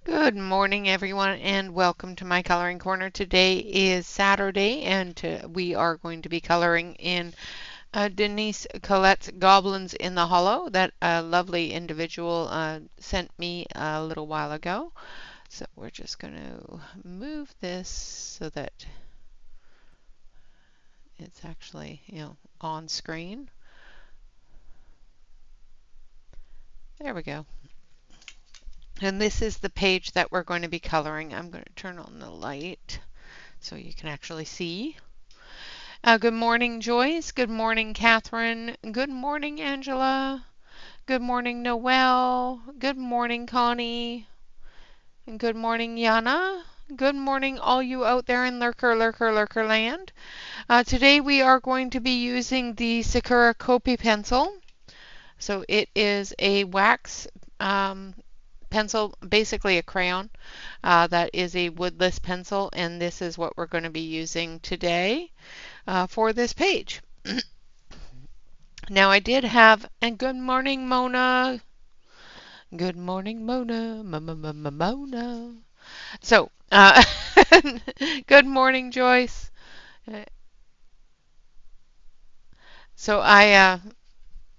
Good morning, everyone, and welcome to my coloring corner. Today is Saturday, and we are going to be coloring in Denise Colette's Goblins in the Hollow that a lovely individual sent me a little while ago. So we're just going to move this so that it's actually, on screen. There we go. And this is the page that we're going to be coloring. I'm going to turn on the light so you can actually see. Good morning, Joyce. Good morning, Catherine. Good morning, Angela. Good morning, Noelle. Good morning, Connie. And good morning, Yana. Good morning, all you out there in Lurker land. Today we are going to be using the Sakura Kopi pencil. So it is a wax pencil, basically a crayon. That is a woodless pencil, and this is what we're going to be using today for this page. Now I did have, and good morning, Mona. Good morning, Mona. Mona. So, good morning, Joyce. So I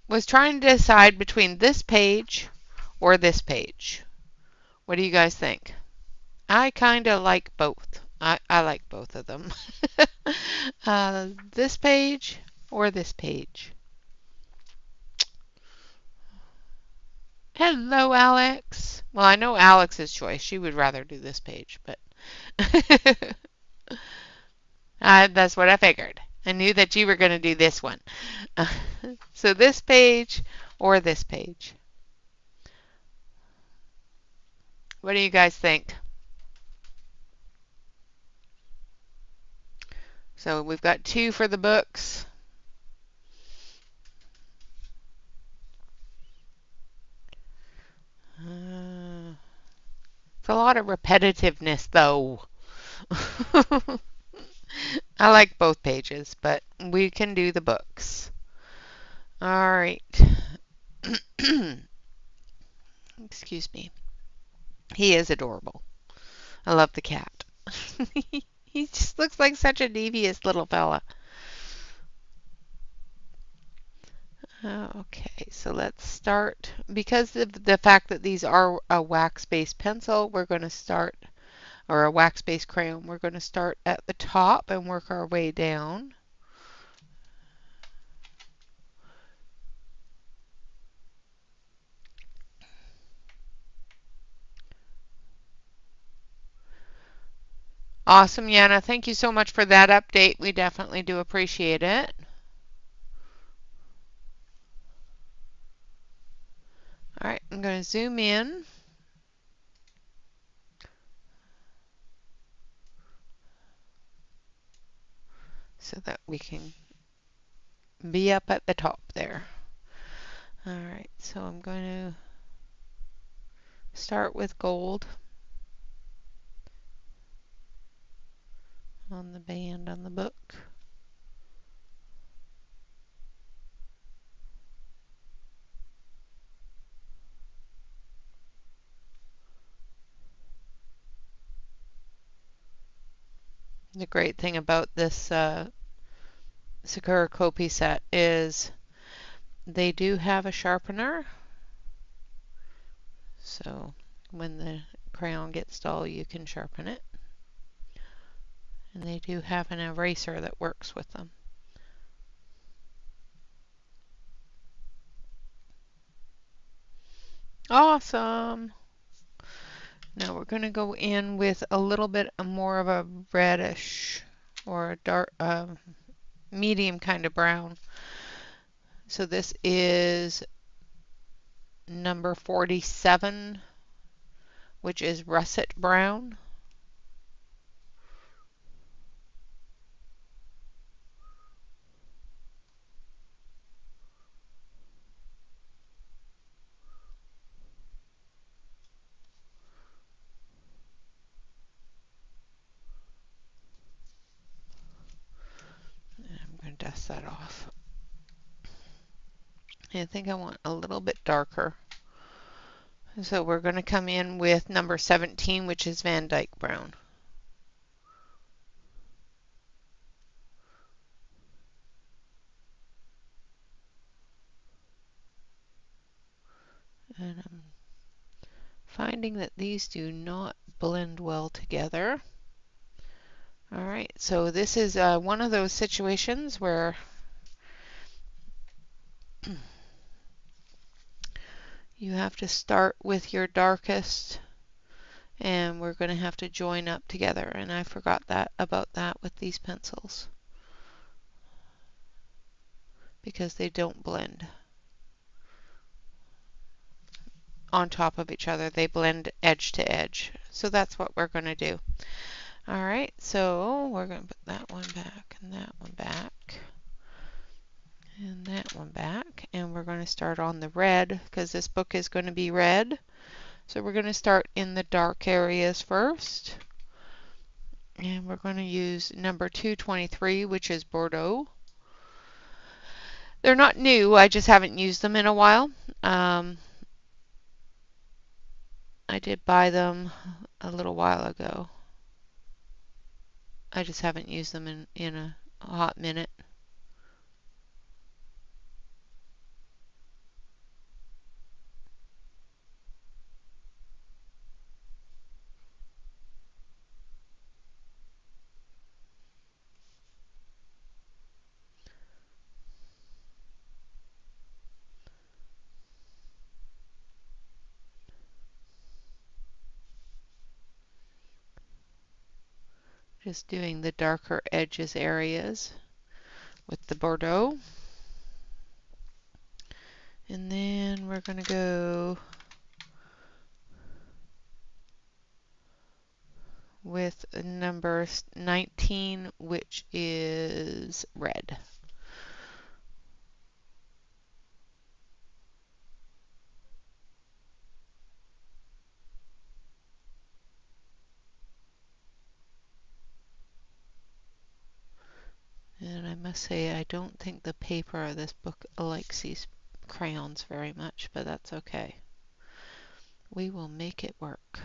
was trying to decide between this page or this page. What do you guys think? I kind of like both. I like both of them. This page or this page? Hello, Alex. Well, I know Alex's choice. She would rather do this page, but that's what I figured. I knew that you were going to do this one. So this page or this page? What do you guys think? So we've got two for the books. It's a lot of repetitiveness, though. I like both pages, but we can do the books. All right. Excuse me. He is adorable. I love the cat. He just looks like such a devious little fella. Okay, so let's start. Because of the fact that these are a wax-based pencil, we're going to start, or a wax-based crayon, we're going to start at the top and work our way down. Awesome, Yana. Thank you so much for that update. We definitely do appreciate it. All right, I'm going to zoom in. So that we can be up at the top there. All right, so I'm going to start with gold on the band on the book. The great thing about this Sakura Kopi set is they do have a sharpener. So when the crayon gets dull, you can sharpen it. And they do have an eraser that works with them. Awesome! Now we're going to go in with a little bit more of a reddish or a dark, medium kind of brown. So this is number 47, which is russet brown. I'm going to dust that off. I think I want a little bit darker. So we're going to come in with number 17, which is Van Dyke Brown. And I'm finding that these do not blend well together. All right, so this is one of those situations where you have to start with your darkest, and we're going to have to join up together. And I forgot about that with these pencils because they don't blend on top of each other. They blend edge to edge. So that's what we're going to do. All right, so we're going to put that one back and that one back and that one back. And we're going to start on the red because this book is going to be red. So we're going to start in the dark areas first. And we're going to use number 223, which is Bordeaux. They're not new, I just haven't used them in a while. I did buy them a little while ago. I just haven't used them in a hot minute. Just doing the darker edges areas with the Bordeaux. And then we're going to go with number 19, which is red. And I must say, I don't think the paper of this book likes these crayons very much, but that's okay. We will make it work.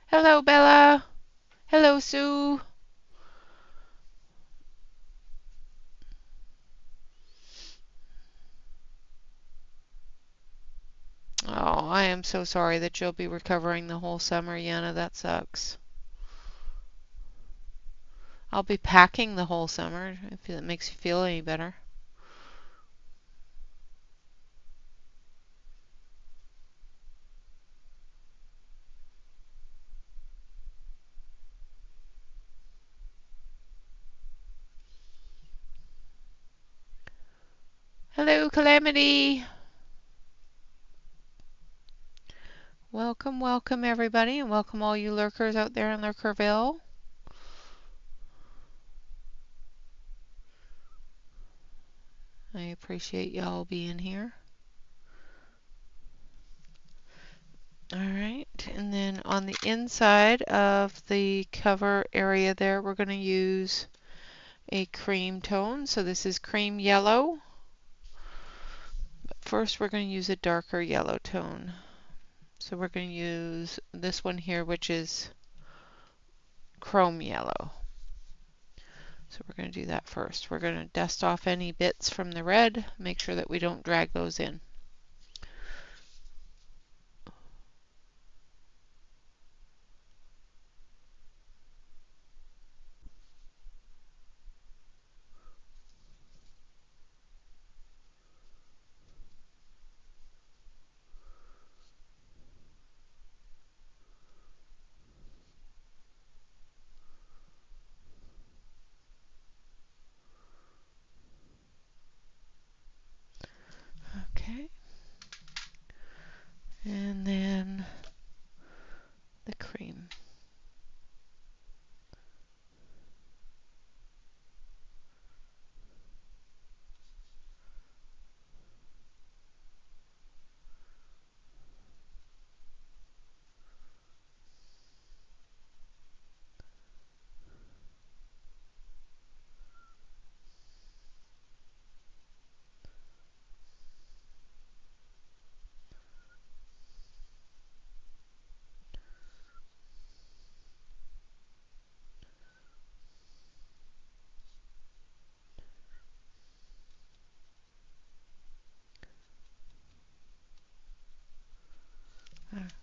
Hello, Bella. Hello, Sue. Oh, I am so sorry that you'll be recovering the whole summer, Yana. That sucks. I'll be packing the whole summer if it makes you feel any better. Hello, Calamity. Welcome, welcome, everybody, and welcome all you lurkers out there in Lurkerville. I appreciate y'all being here. All right, and then on the inside of the cover area there, we're going to use a cream tone. So this is cream yellow. But first, we're going to use a darker yellow tone. So we're going to use this one here, which is chrome yellow. So we're going to do that first. We're going to dust off any bits from the red, make sure that we don't drag those in. Okay. And then the cream.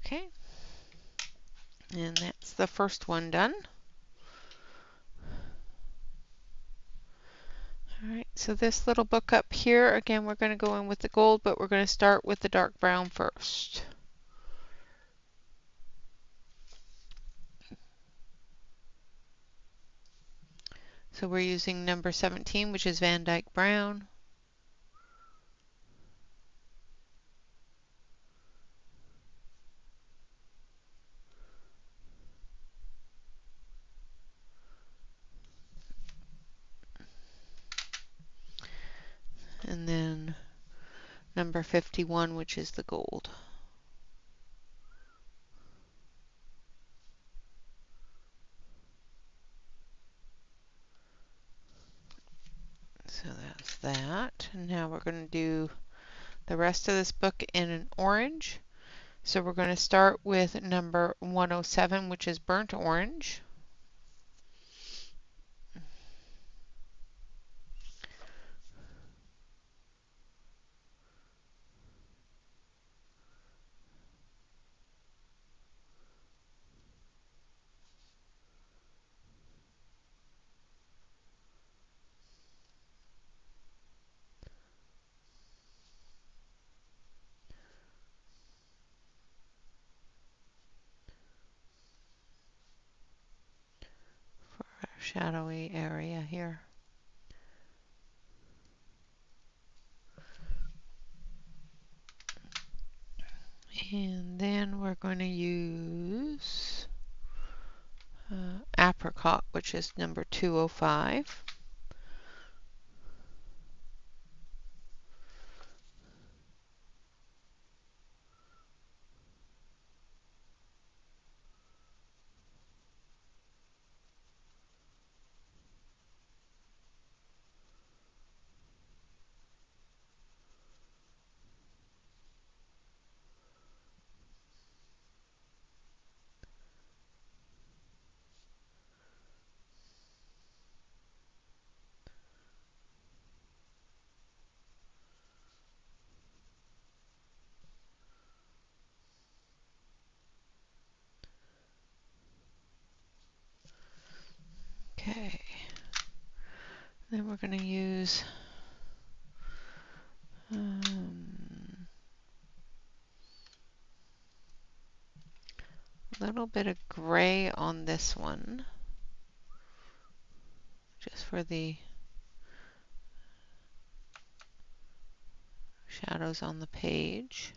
Okay, and that's the first one done. All right, so this little book up here, again, we're going to go in with the gold, but we're going to start with the dark brown first. So we're using number 17, which is Van Dyke Brown. And then number 51, which is the gold. So that's that. And now we're going to do the rest of this book in an orange. So we're going to start with number 107, which is burnt orange. For our shadowy area here. And then we're going to use apricot, which is number 205. Okay. Then we're going to use a little bit of gray on this one, just for the shadows on the page.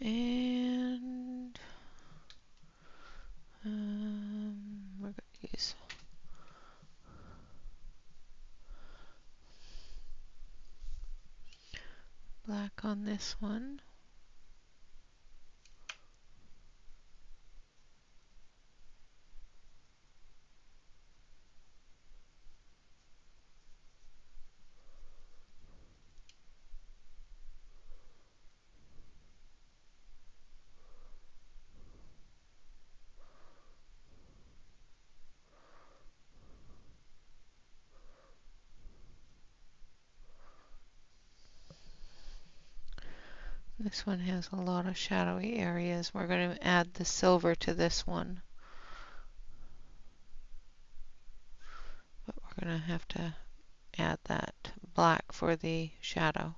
And we're going to use black on this one. This one has a lot of shadowy areas. We're going to add the silver to this one. But we're going to have to add that black for the shadow.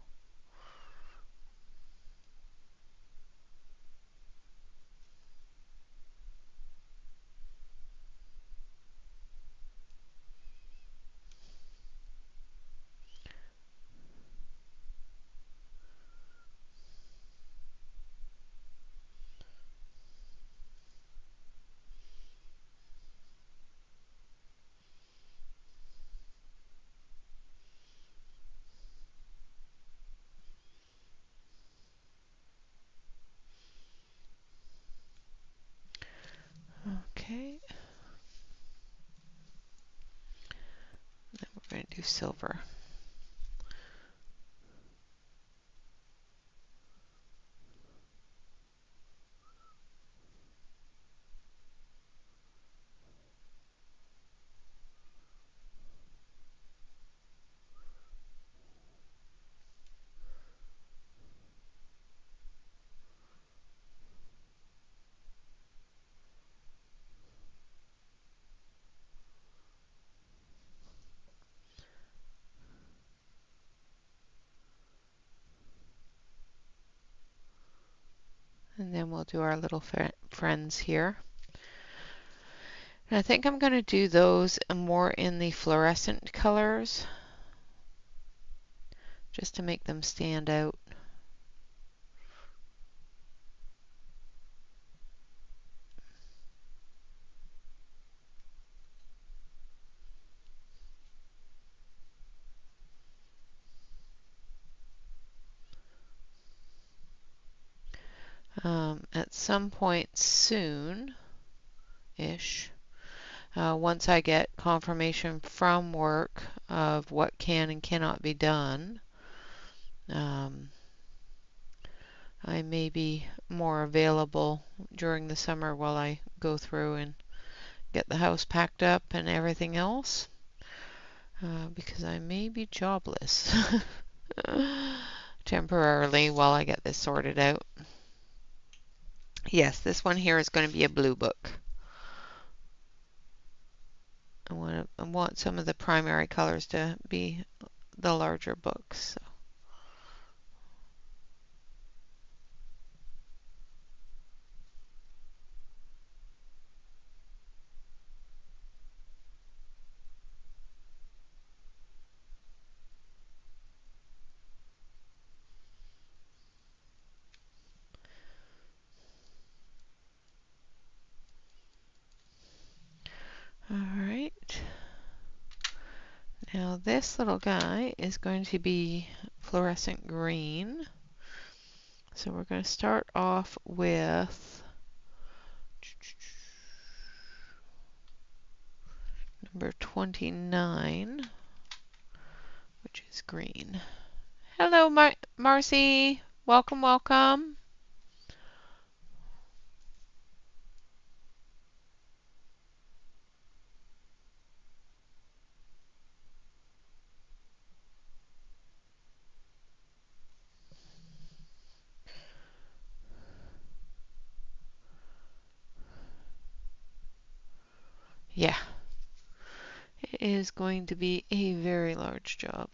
Okay. Then we're going to do silver. And then we'll do our little friends here. And I think I'm going to do those more in the fluorescent colors, just to make them stand out. At some point soon-ish, once I get confirmation from work of what can and cannot be done, I may be more available during the summer while I go through and get the house packed up and everything else, because I may be jobless temporarily while I get this sorted out. Yes, this one here is going to be a blue book. I want some of the primary colors to be the larger books. So. All right. Now this little guy is going to be fluorescent green. So we're going to start off with number 29, which is green. Hello, Marcy. Welcome, welcome. Yeah, it is going to be a very large job.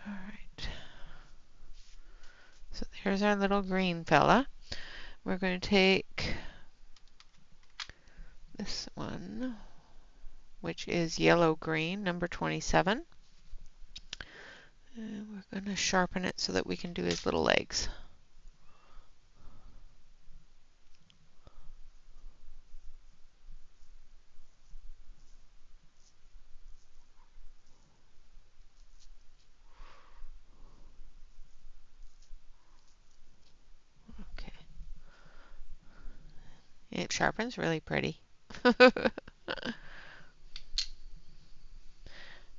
All right. So there's our little green fella. We're going to take this one, which is yellow-green, number 27. And we're going to sharpen it so that we can do his little legs. Okay. It sharpens really pretty.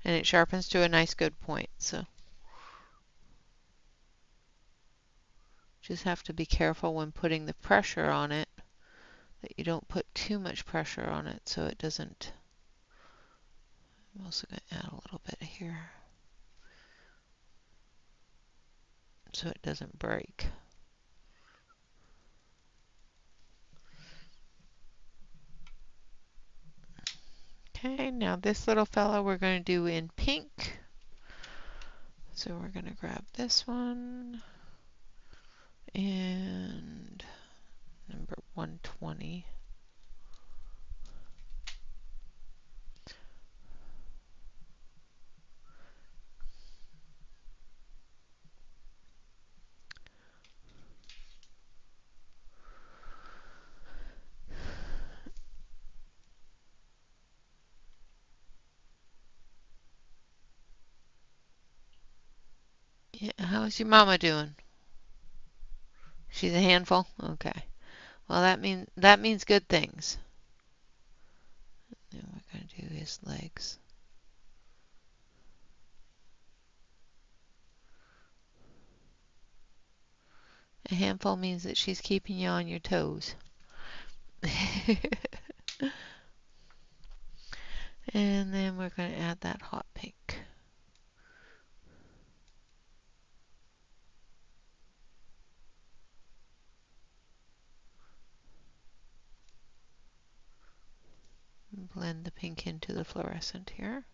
And it sharpens to a nice good point, so just have to be careful when putting the pressure on it that you don't put too much pressure on it so it doesn't. I'm also going to add a little bit here so it doesn't break. Okay, now this little fella we're going to do in pink. So we're going to grab this one and number 120. Yeah, how's your mama doing? She's a handful? Okay. Well, that means good things. And we're going to do his legs. A handful means that she's keeping you on your toes. And then we're going to add that hot pink. Blend the pink into the fluorescent here,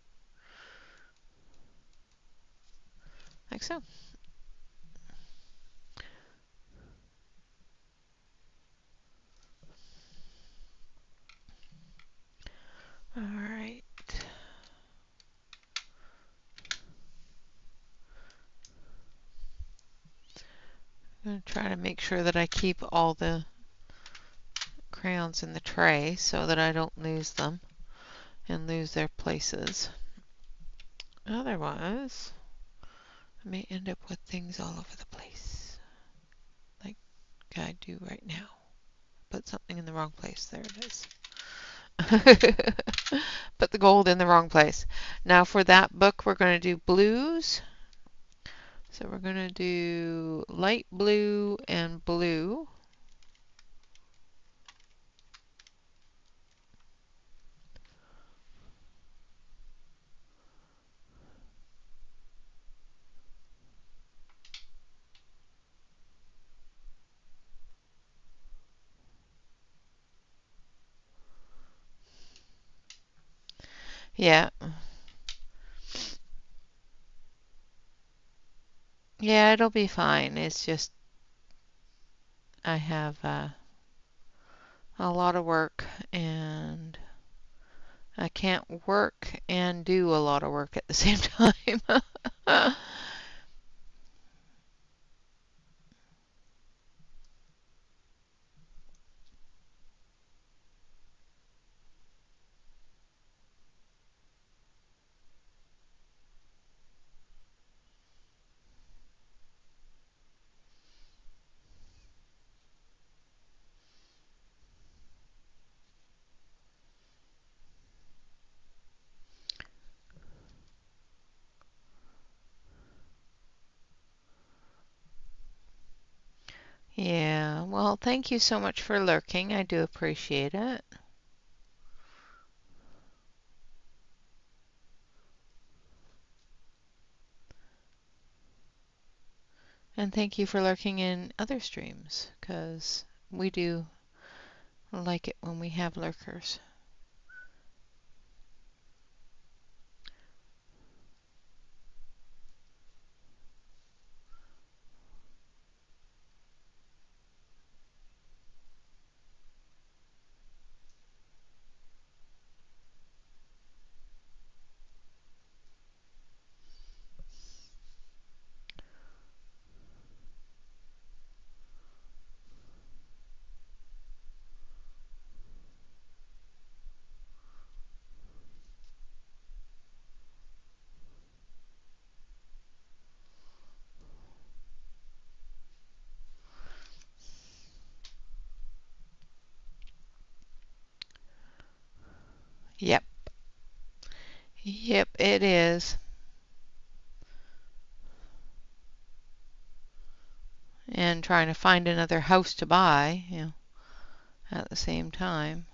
like so. All right. I'm going to try to make sure that I keep all the crayons in the tray so that I don't lose them and lose their places. Otherwise, I may end up with things all over the place, like I do right now. Put something in the wrong place. There it is. Put the gold in the wrong place. Now for that book, we're going to do blues. So we're going to do light blue and blue. Yeah. Yeah, it'll be fine. It's just I have a lot of work and I can't work and do a lot of work at the same time. Yeah, well, thank you so much for lurking. I do appreciate it. And thank you for lurking in other streams, because we do like it when we have lurkers. Yep. Yep, it is. And trying to find another house to buy, at the same time.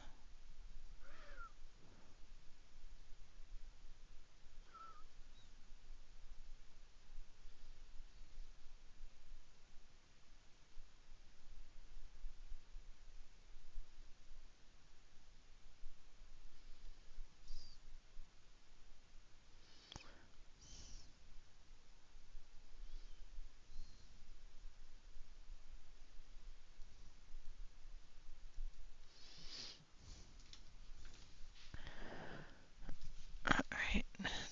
All right.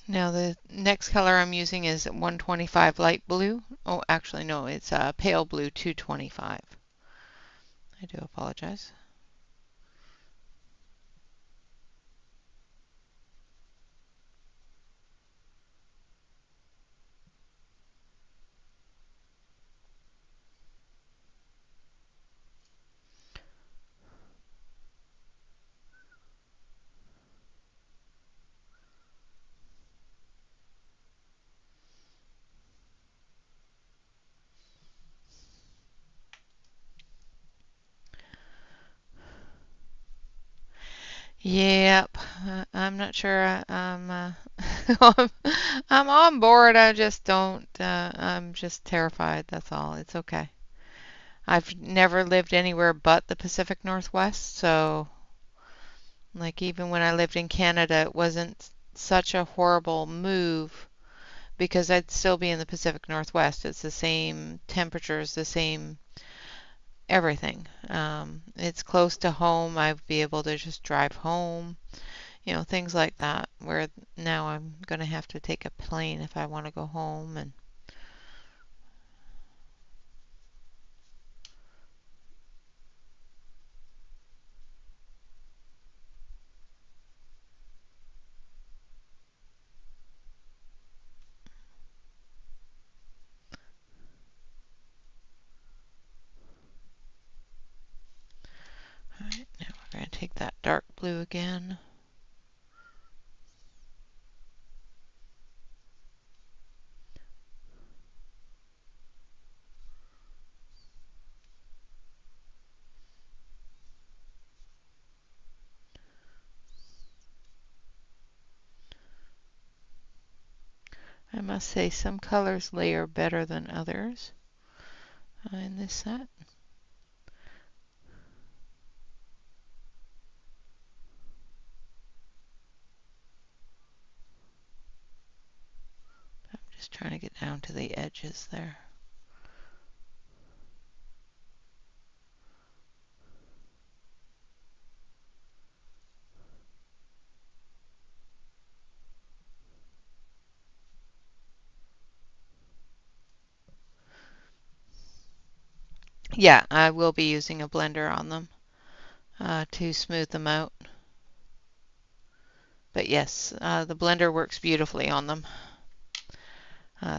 Now the next color I'm using is 125 light blue. Oh, actually no, it's pale blue 225. I do apologize. Yep, I'm not sure I'm on board. I just don't, I'm just terrified. That's all. It's okay. I've never lived anywhere but the Pacific Northwest, so like even when I lived in Canada, it wasn't such a horrible move because I'd still be in the Pacific Northwest. It's the same temperatures, the same everything. It's close to home. I'd be able to just drive home, you know, things like that. Where now I'm going to have to take a plane if I want to go home. And all right, now we're going to take that dark blue again. I must say some colors layer better than others in this set. I'm just trying to get down to the edges there. Yeah, I will be using a blender on them to smooth them out. But yes, the blender works beautifully on them.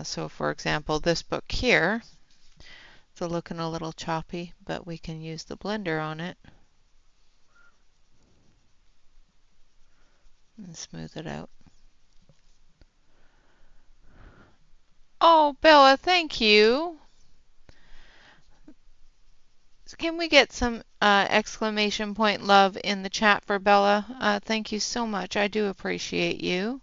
So for example, this book here, it's looking a little choppy, but we can use the blender on it and smooth it out. Oh, Bella, thank you. Can we get some exclamation point love in the chat for Bella? Thank you so much. I do appreciate you.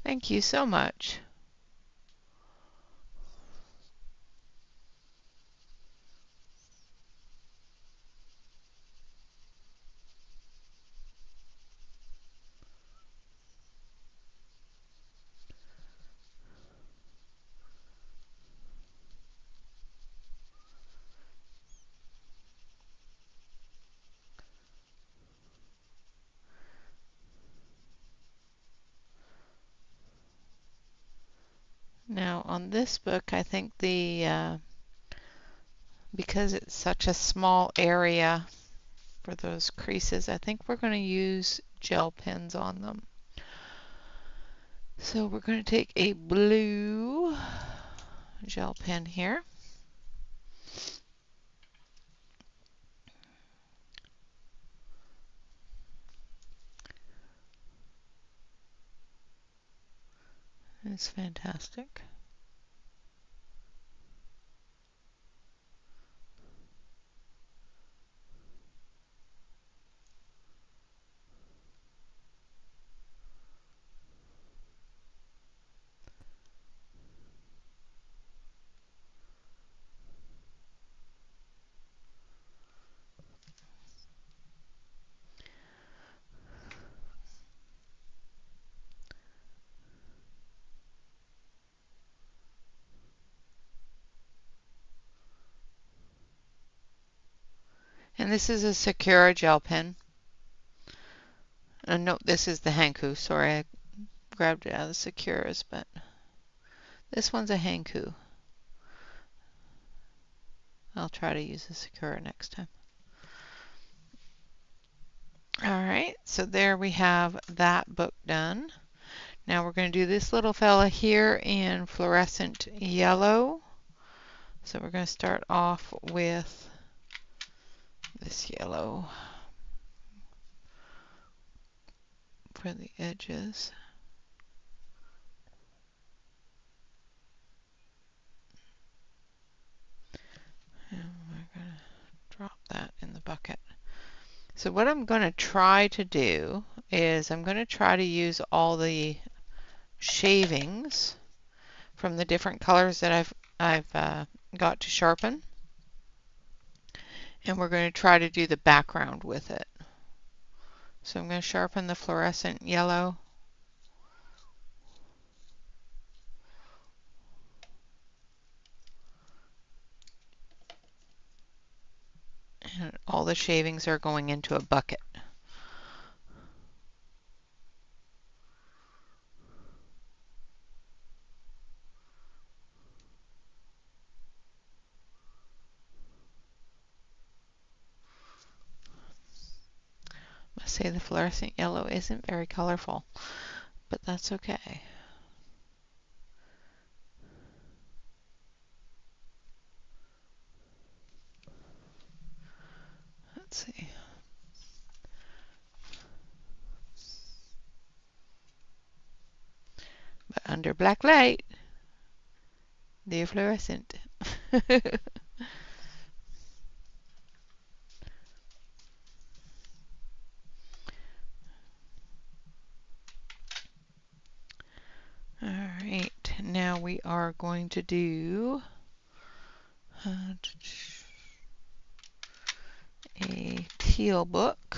Thank you so much. Now on this book, I think because it's such a small area for those creases, I think we're going to use gel pens on them. So we're going to take a blue gel pen here. It's fantastic. And this is a Sakura gel pen. No, this is the Hanku. Sorry, I grabbed it out of the Sakuras, but this one's a Hanku. I'll try to use a Sakura next time. Alright, so there we have that book done. Now we're going to do this little fella here in fluorescent yellow. So we're going to start off with this yellow for the edges. And we're going to drop that in the bucket. So what I'm going to try to do is I'm going to try to use all the shavings from the different colors that I've got to sharpen, and we're going to try to do the background with it. So I'm going to sharpen the fluorescent yellow. And all the shavings are going into a bucket. I must say the fluorescent yellow isn't very colorful, but that's okay. Let's see. But under black light, they're fluorescent. Alright, now we are going to do a teal book.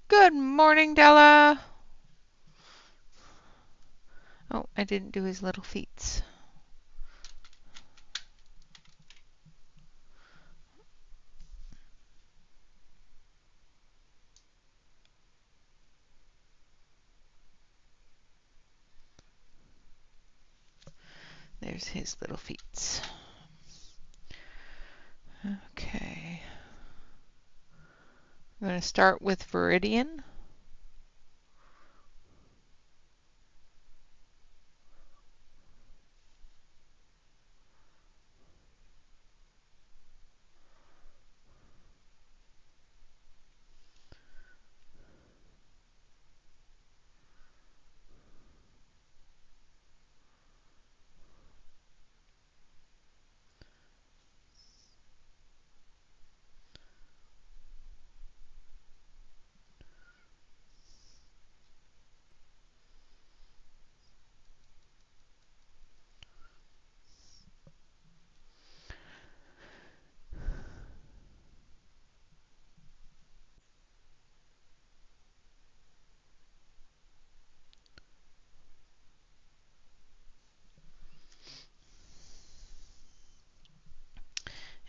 Good morning, Della! Oh, I didn't do his little feet. There's his little feet. Okay. I'm going to start with Viridian.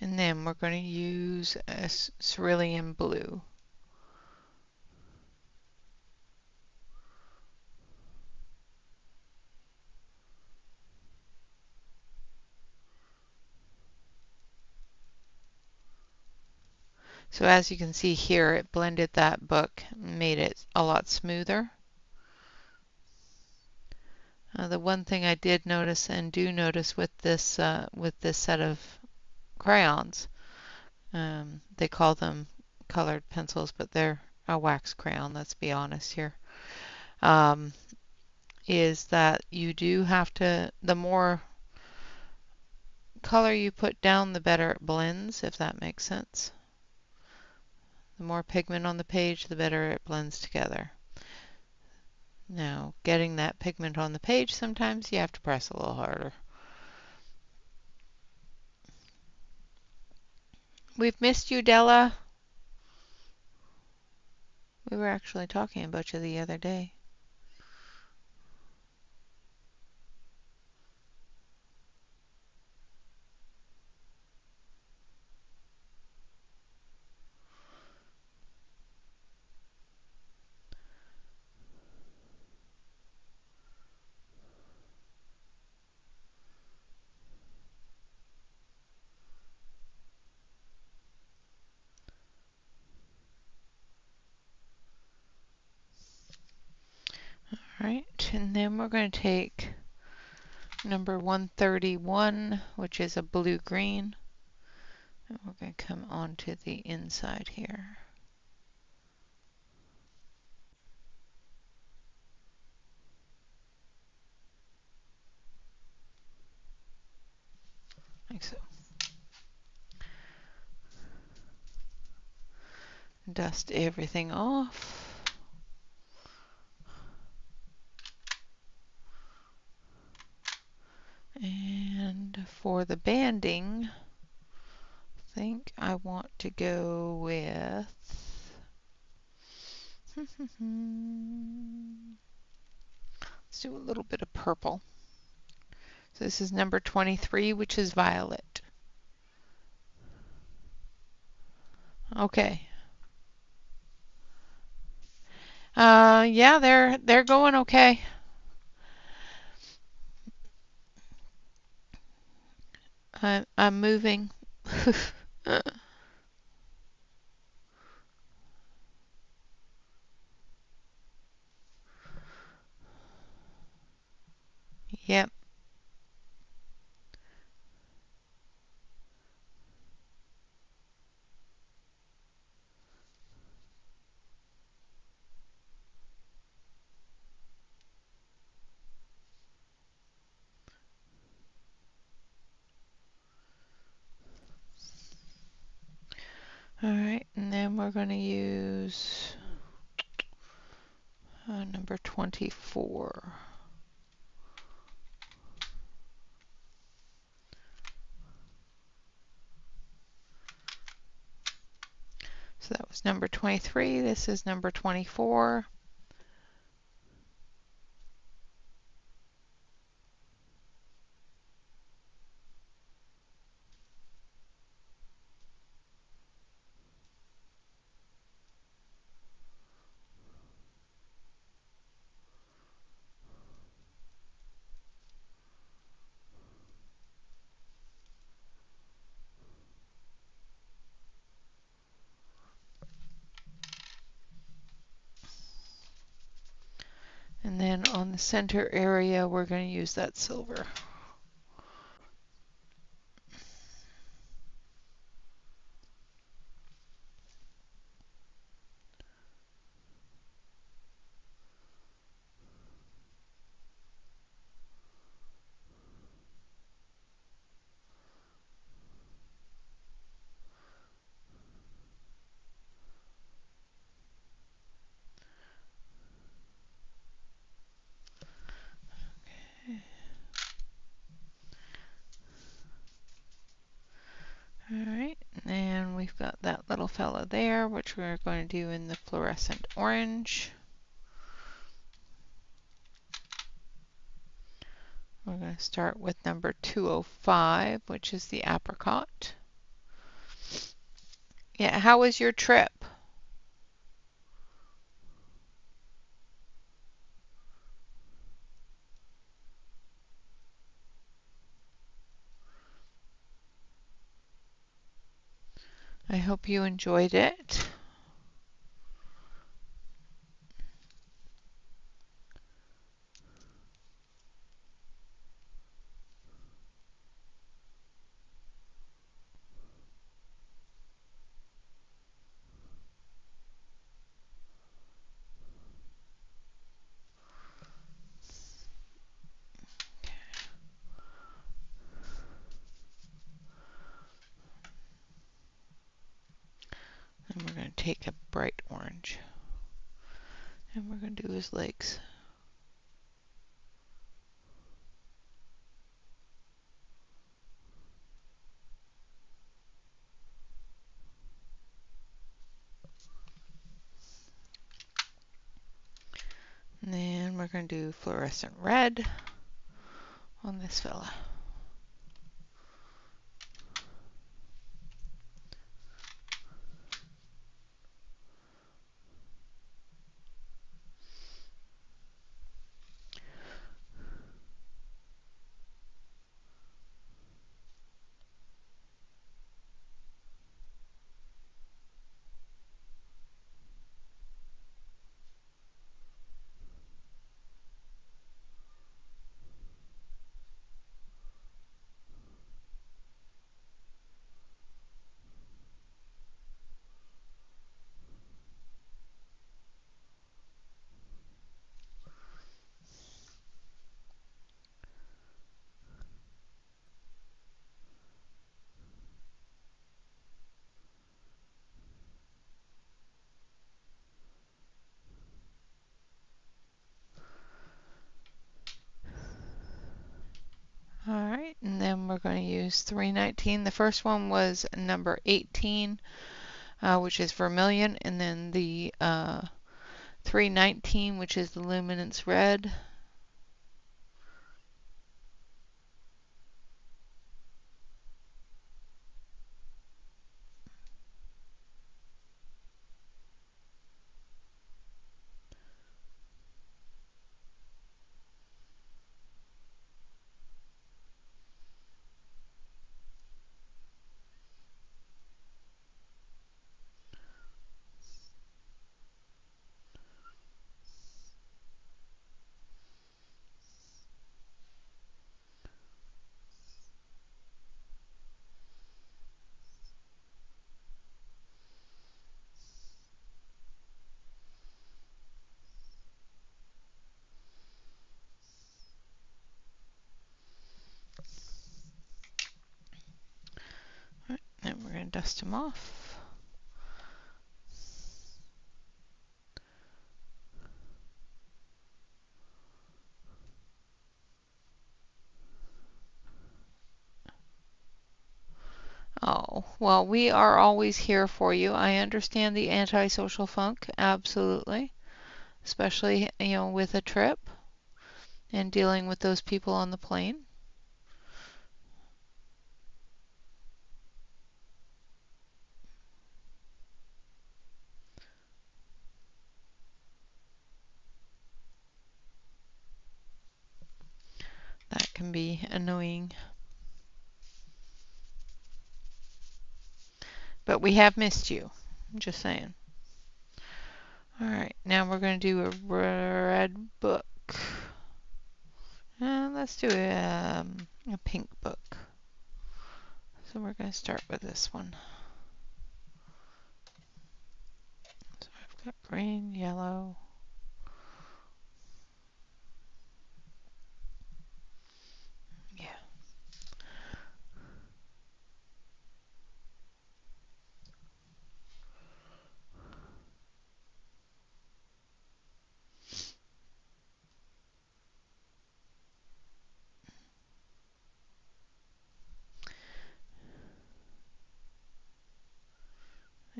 And then we're going to use a cerulean blue. So as you can see here, it blended that book, made it a lot smoother. The one thing I did notice and do notice with this set of crayons, they call them colored pencils, but they're a wax crayon, let's be honest here, is that you do have to, the more color you put down, the better it blends, if that makes sense. The more pigment on the page, the better it blends together. Now, getting that pigment on the page, sometimes you have to press a little harder. We've missed you, Della. We were actually talking about you the other day. All right, and then we're going to take number 131, which is a blue-green. And we're going to come onto the inside here. Like so. Dust everything off. And for the banding, I think I want to go with let's do a little bit of purple. So this is number 23, which is violet. Okay. Yeah, they're going okay. I'm moving. Yep. All right, and then we're going to use number 24. So that was number 23. This is number 24. And then on the center area, we're going to use that silver. Alright, and we've got that little fella there, which we're going to do in the fluorescent orange. We're going to start with number 205, which is the apricot. Yeah, how was your trip? I hope you enjoyed it. And we're going to take a bright orange. And we're going to do his legs. And then we're going to do fluorescent red on this fella. going to use 319. The first one was number 18, which is vermilion, and then the 319, which is the luminance red. And we're going to dust them off. Oh, well, we are always here for you. I understand the antisocial funk, absolutely. Especially, with a trip and dealing with those people on the plane. That can be annoying. But we have missed you. Just saying. Alright, now we're going to do a red book. Let's do a pink book. So we're going to start with this one. So I've got green, yellow. Yeah.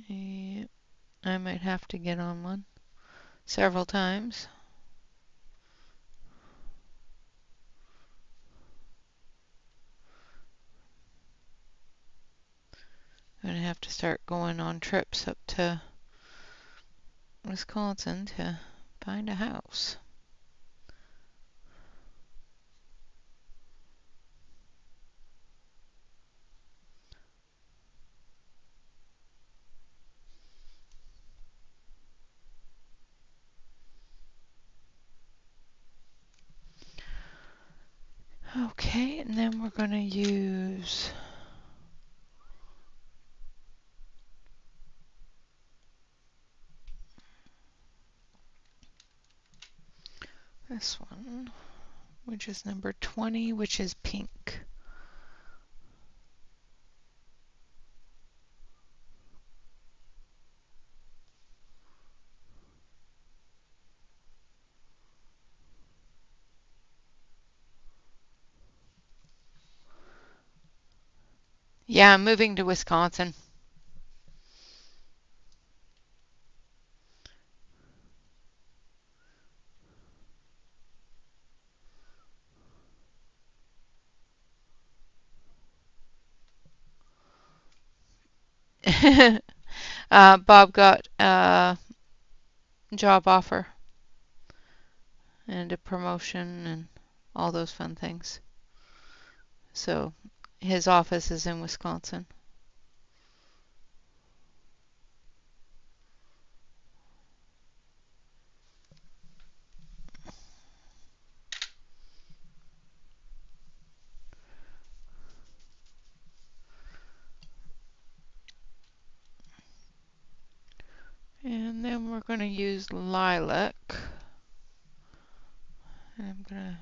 Yep. I might have to get on one several times. I'm going to have to start going on trips up to Wisconsin to find a house. Okay, and then we're going to use this one, which is number 20, which is pink. Yeah, I'm moving to Wisconsin. Bob got a job offer and a promotion and all those fun things. So his office is in Wisconsin. And then we're going to use lilac. And I'm going to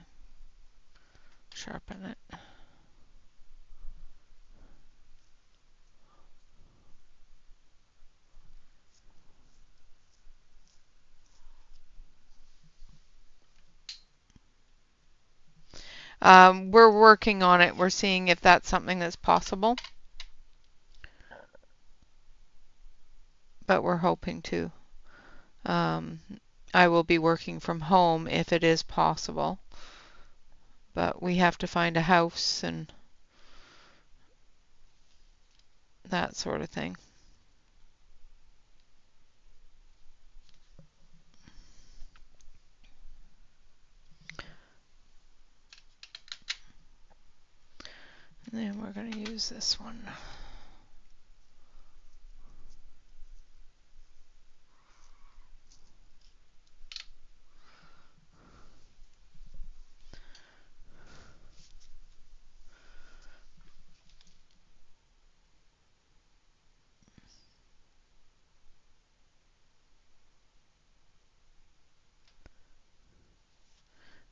sharpen it. We're working on it. We're seeing if that's something that's possible. But we're hoping to. I will be working from home if it is possible. But we have to find a house and that sort of thing. And then we're going to use this one.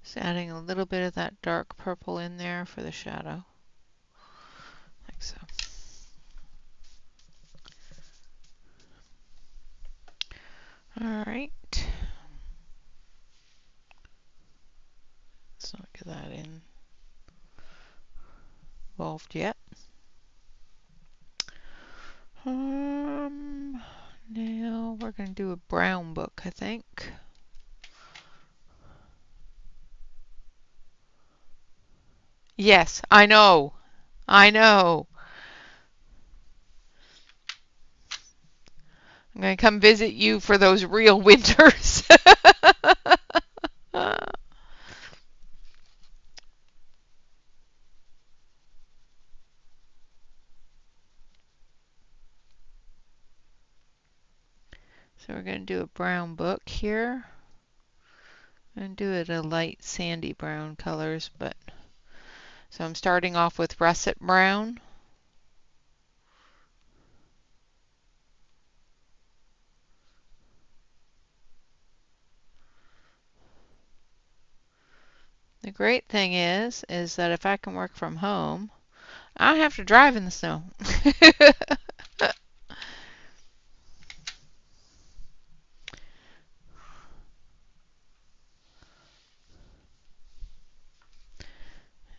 Just adding a little bit of that dark purple in there for the shadow, like so. All right. Let's not get that involved yet. Now we're going to do a brown book, I think. Yes, I know. I know. I'm going to come visit you for those real winters. So we're going to do a brown book here. And do it a light sandy brown colors, but so I'm starting off with russet brown. The great thing is that if I can work from home, I don't have to drive in the snow.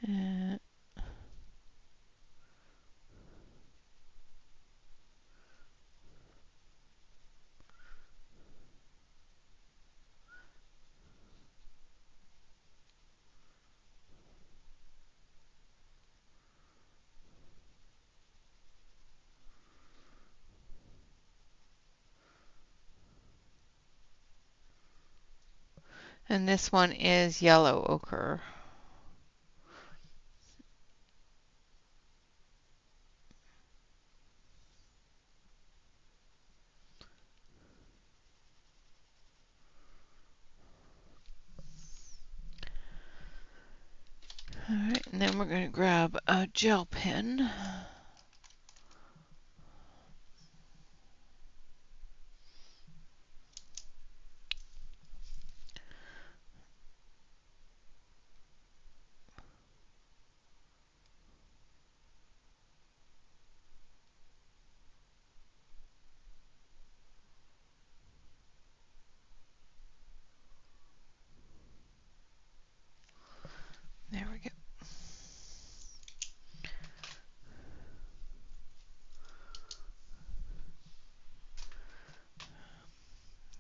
Uh, and this one is yellow ochre. Alright, and then we're going to grab a gel pen. There we go.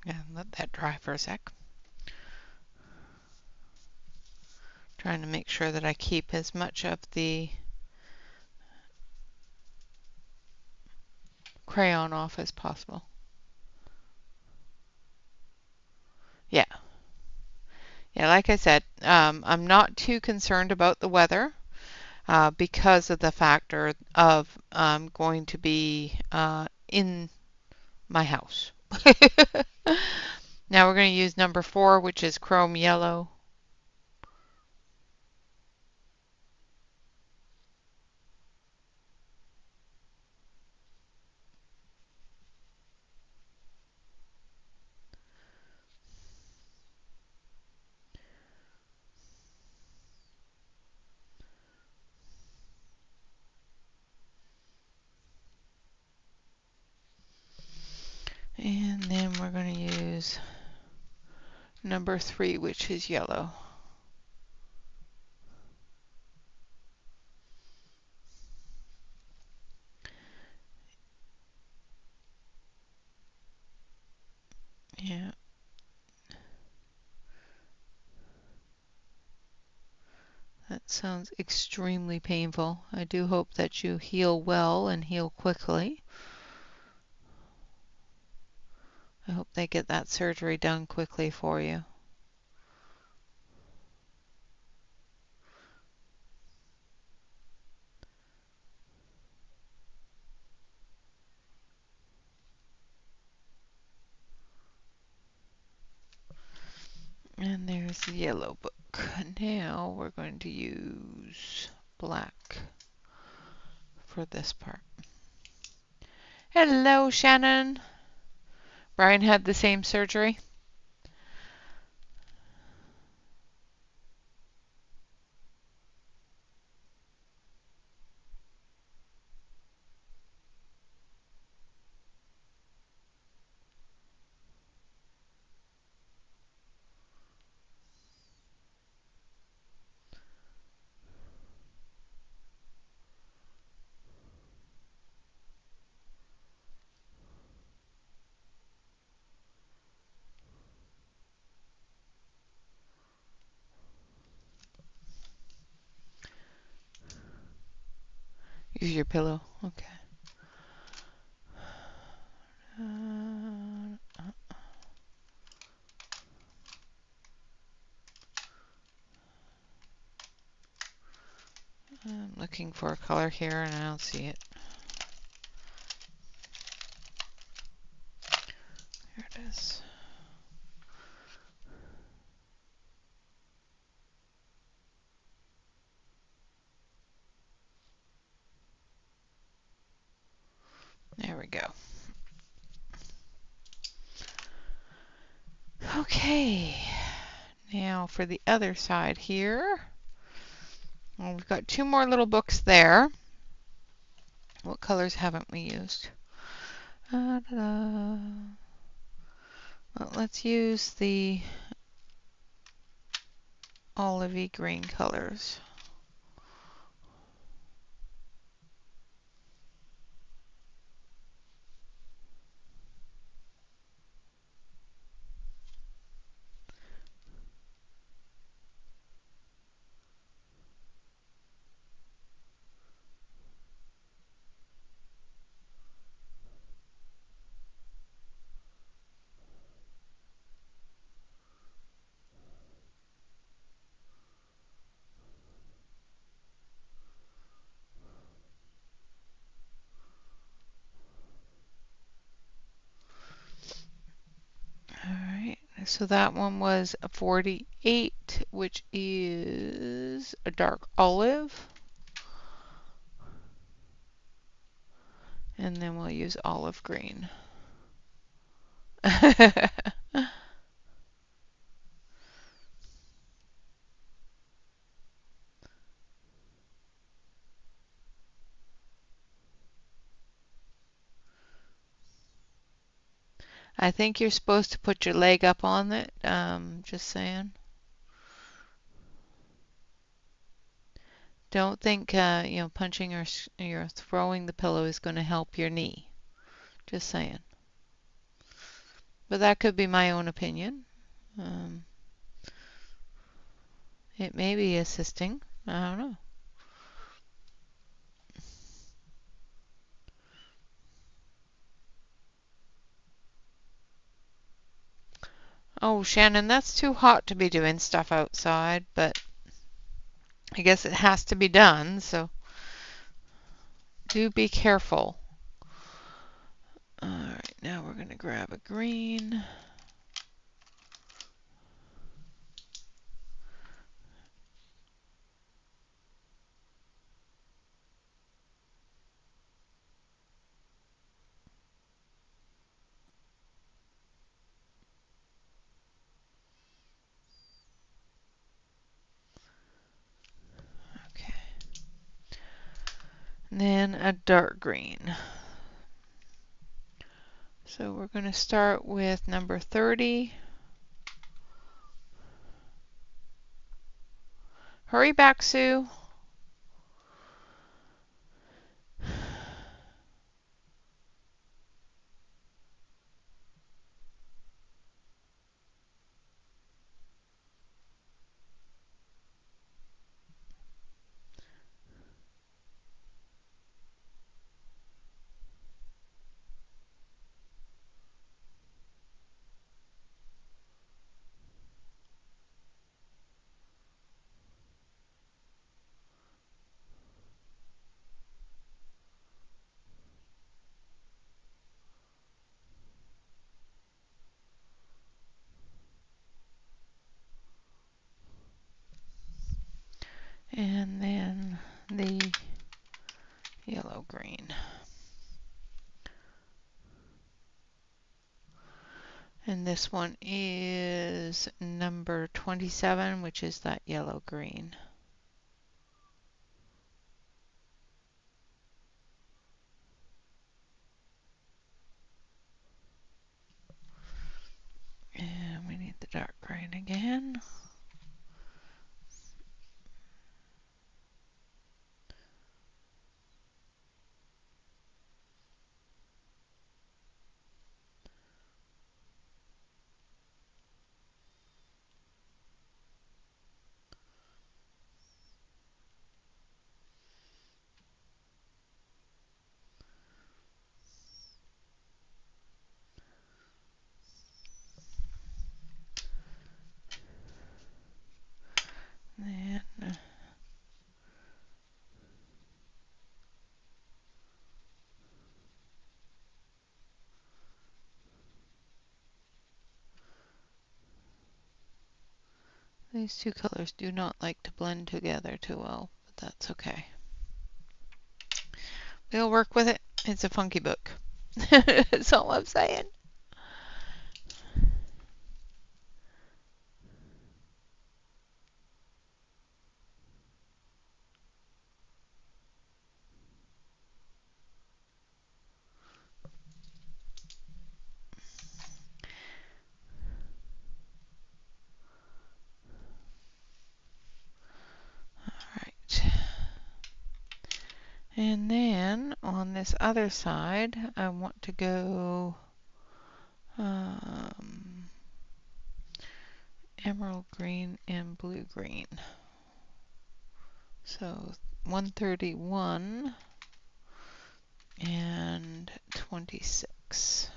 Yeah, let that dry for a sec. Trying to make sure that I keep as much of the crayon off as possible. Yeah. Yeah, like I said, I'm not too concerned about the weather because of the factor of going to be in my house. Now we're going to use number 4, which is chrome yellow. And then we're going to use number 3, which is yellow. Sounds extremely painful. I do hope that you heal well and heal quickly. I hope they get that surgery done quickly for you. And there's the yellow book. Now we're going to use black for this part. Hello, Shannon. Brian had the same surgery. Use your pillow. Okay. I'm looking for a color here and I don't see it. Here it is. There we go. Okay. Now for the other side here. Well, we've got two more little books there. What colors haven't we used? Well, let's use the olivey green colors. Alright, so that one was a 48, which is a dark olive. And then we'll use olive green. I think you're supposed to put your leg up on it, just saying. Don't think, punching or throwing the pillow is going to help your knee. Just saying. But that could be my own opinion. It may be assisting. I don't know. Oh, Shannon, that's too hot to be doing stuff outside, but I guess it has to be done, so do be careful. Alright, now we're going to grab a green. Okay. And then a dark green. So we're going to start with number 30. Hurry back, Sue. the yellow green. And this one is number 27, which is that yellow green. And we need the dark green again. And these two colors do not like to blend together too well, but that's okay. We'll work with it. It's a funky book. That's all I'm saying. Alright. And then on this other side, I want to go emerald green and blue green. So 131 and 26.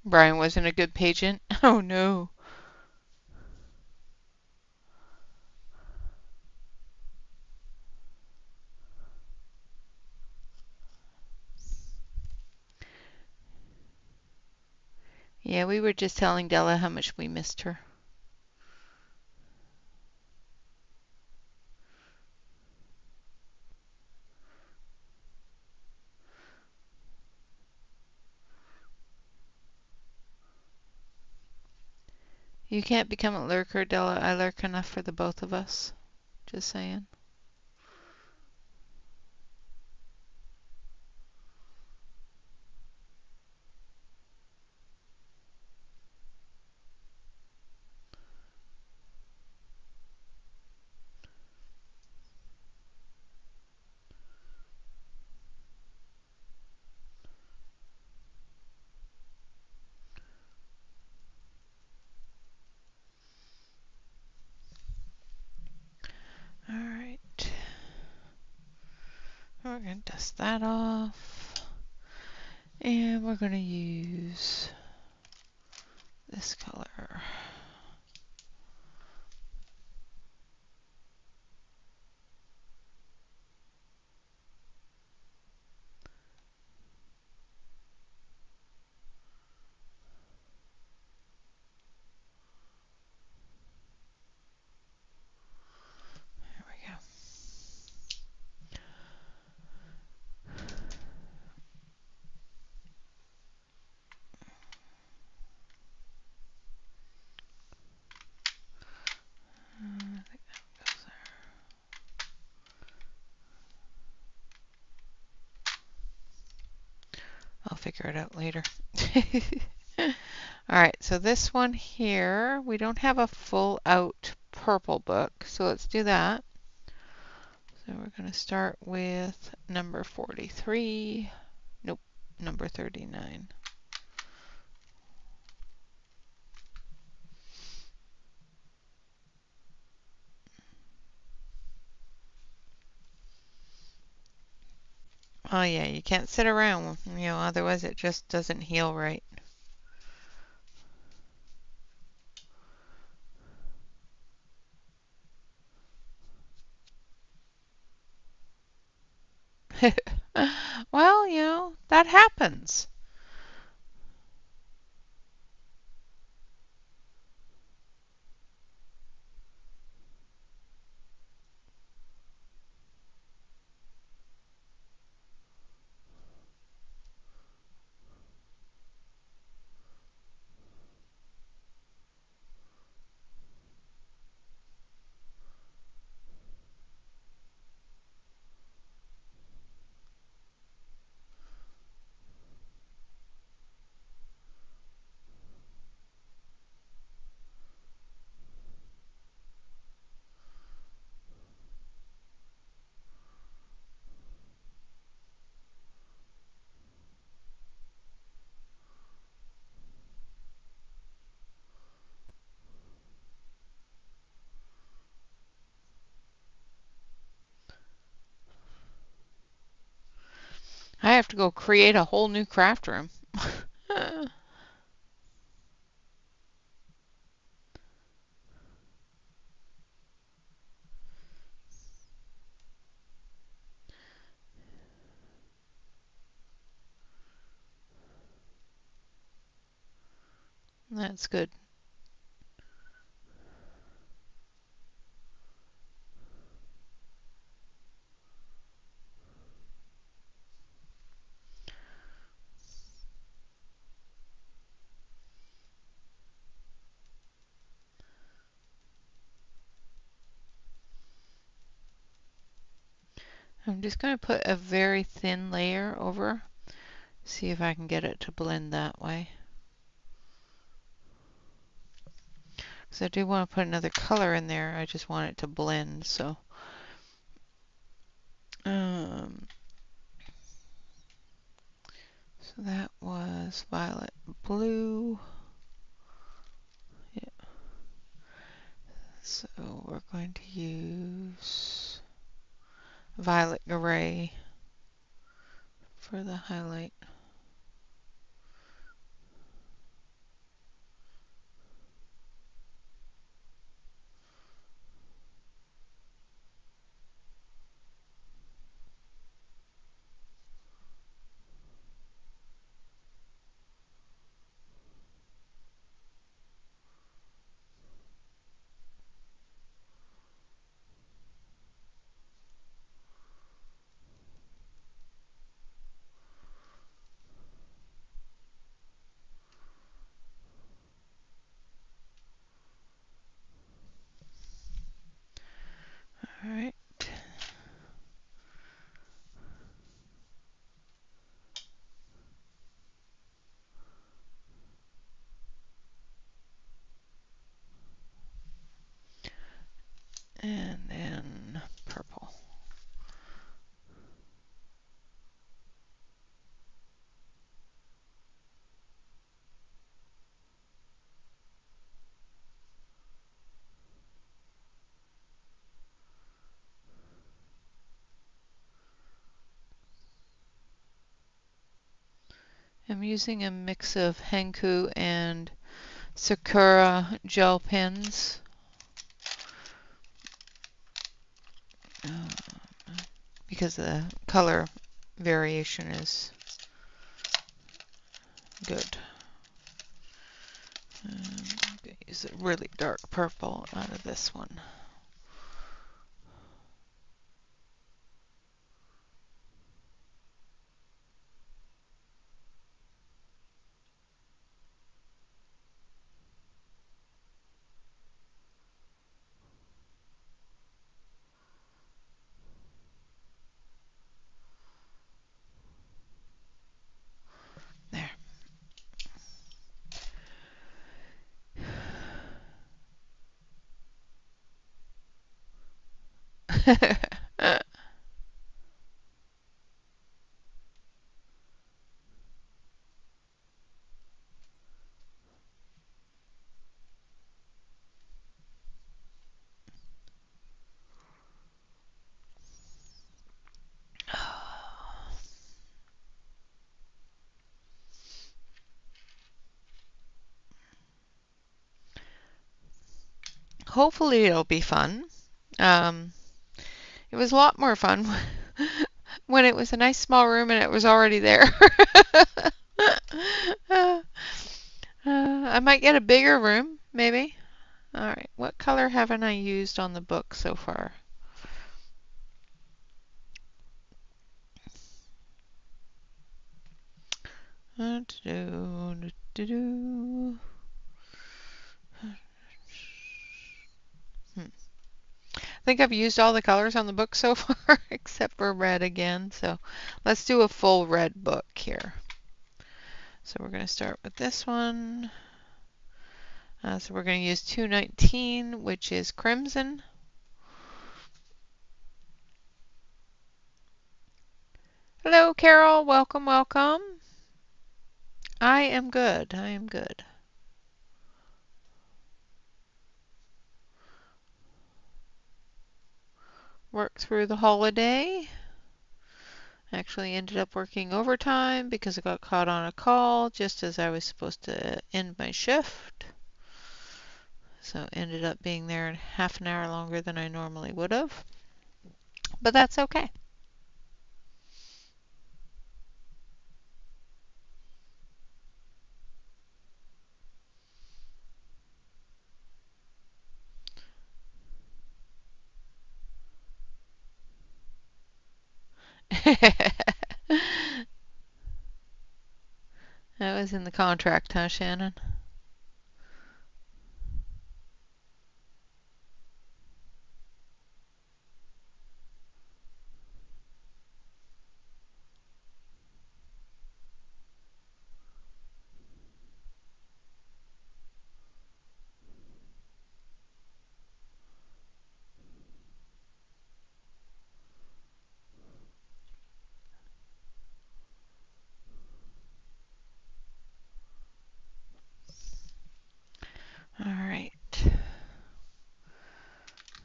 Brian wasn't a good patient. Oh no. Yeah, we were just telling Della how much we missed her. You can't become a lurker, Della. I lurk enough for the both of us. Just saying. Alright. We're going to dust that off. And we're going to use this color. There we go. I think that goes there. I'll figure it out later. Alright, so this one here, we don't have a full out purple book, so let's do that. So we're going to start with number 43. Nope, number 39. Oh yeah, you can't sit around, otherwise it just doesn't heal right. Well, that happens. I have to go create a whole new craft room. That's good. I'm just going to put a very thin layer over, see if I can get it to blend that way. Because I do want to put another color in there, I just want it to blend, so. So that was violet blue. Yeah. So we're going to use violet gray for the highlight. All right. And then purple. I'm using a mix of Henku and Sakura gel pens. Because the color variation is good. I'm going to use a really dark purple out of this one. There. hopefully it'll be fun. Um, it was a lot more fun when it was a nice small room and it was already there. I might get a bigger room, maybe. All right, what color haven't I used on the book so far? I think I've used all the colors on the book so far, except for red again. So let's do a full red book here. So we're going to start with this one. So we're going to use 219, which is crimson. Hello, Carol. Welcome, welcome. I am good. I am good. Worked through the holiday. Actually ended up working overtime because I got caught on a call just as I was supposed to end my shift. So ended up being there half an hour longer than I normally would have. But that's okay. That was in the contract, huh, Shannon? All right.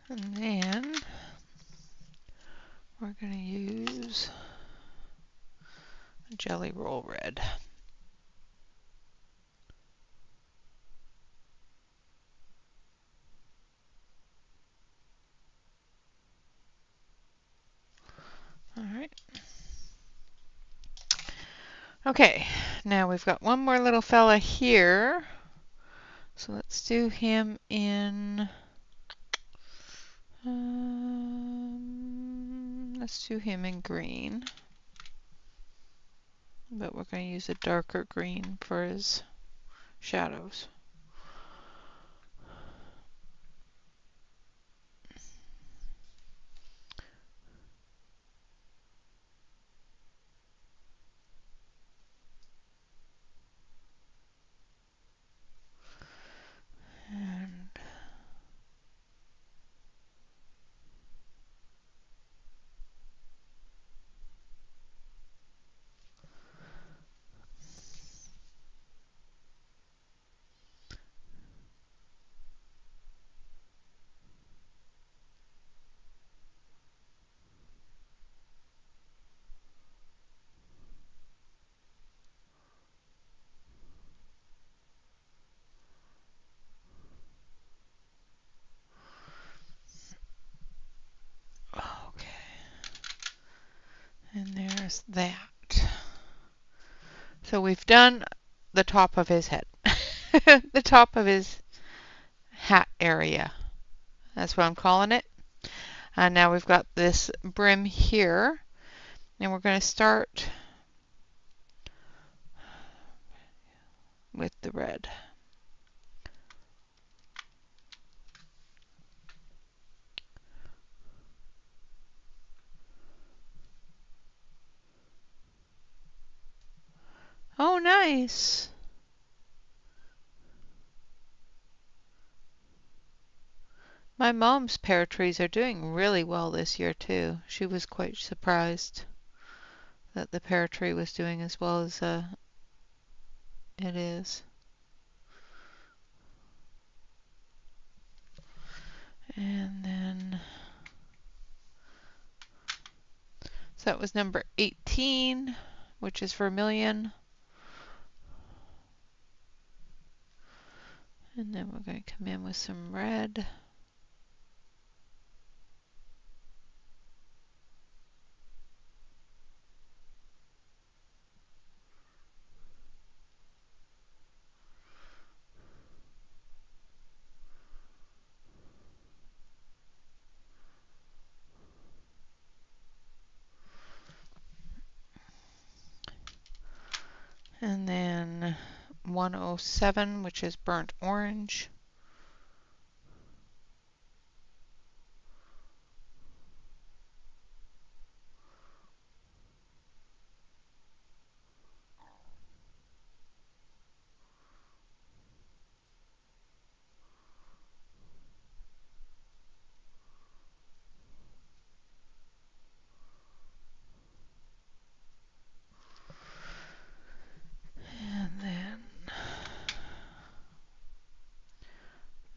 And then we're going to use Jelly Roll Red. All right. Okay, now we've got one more little fella here. So let's do him in, let's do him in green. But we're going to use a darker green for his shadows. And okay. And there's that. So we've done the top of his head. The top of his hat area. That's what I'm calling it. And now we've got this brim here. And we're going to start with the red. Oh, nice. My mom's pear trees are doing really well this year too. She was quite surprised that the pear tree was doing as well as it is. And then, so that was number 18, which is vermilion. And then we're going to come in with some red. And then 107, which is burnt orange. And then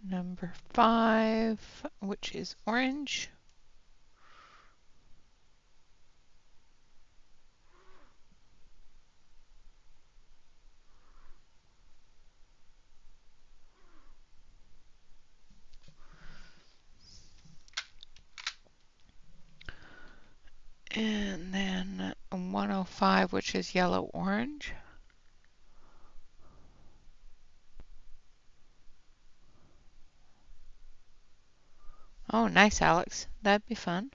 number 5, which is orange. And then 105, which is yellow orange. Oh, nice, Alex. That'd be fun.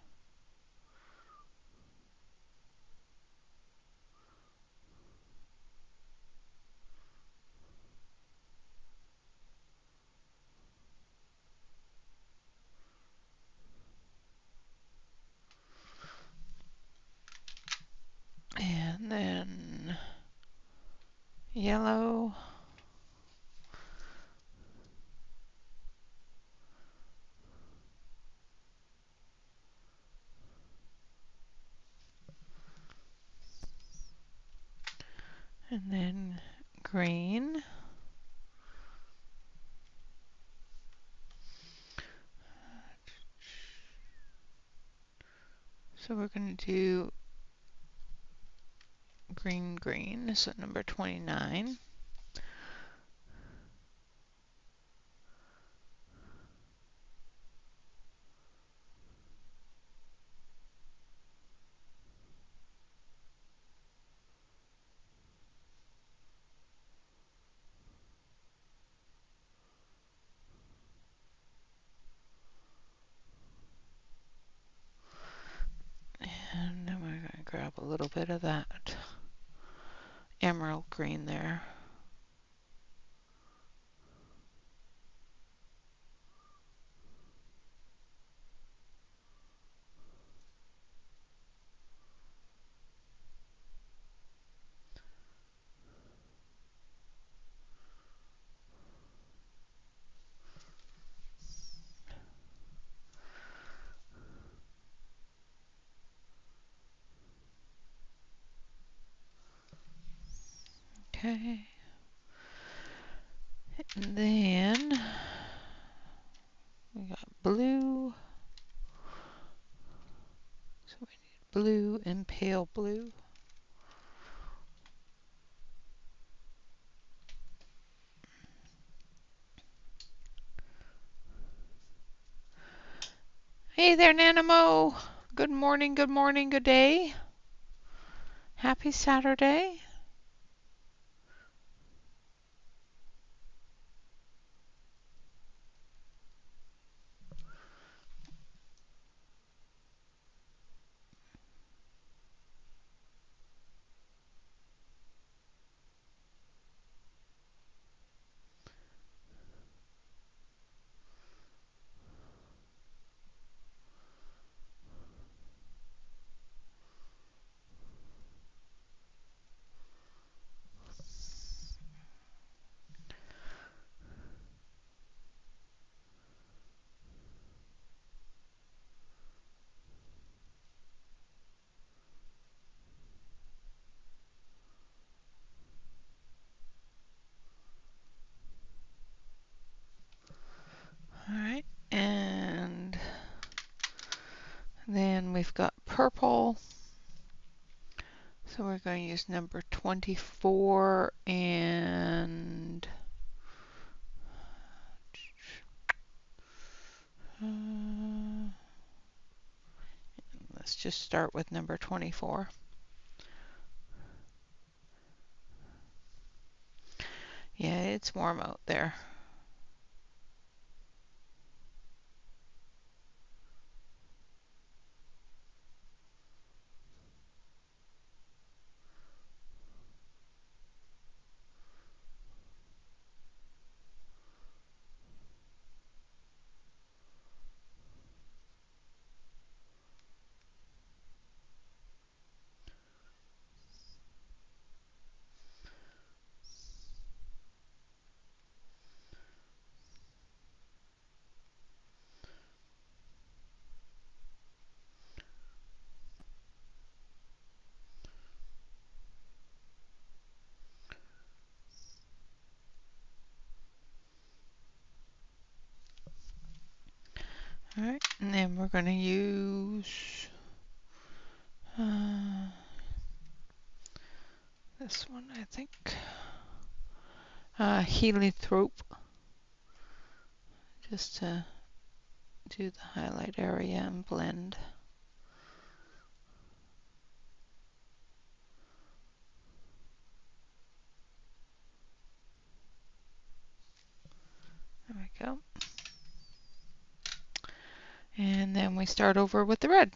And then yellow. And then green. So we're going to do green, green. So number 29. And then we're going to grab a little bit of that emerald green there. Okay. And then we got blue. So we need blue and pale blue. Hey there, Nanamo. Good morning, good morning, good day. Happy Saturday. All right, and then we've got purple. So we're going to use number 24 and let's just start with number 24. Yeah, it's warm out there. All right, and then we're going to use this one, I think. Heliotrope, just to do the highlight area and blend. There we go. And then we start over with the red.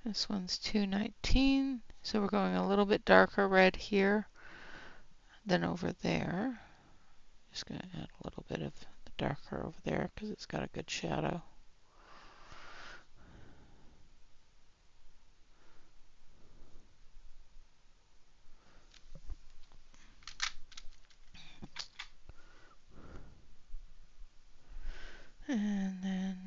This one's 219, so we're going a little bit darker red here than over there. Just going to add a little bit of the darker over there because it's got a good shadow. And then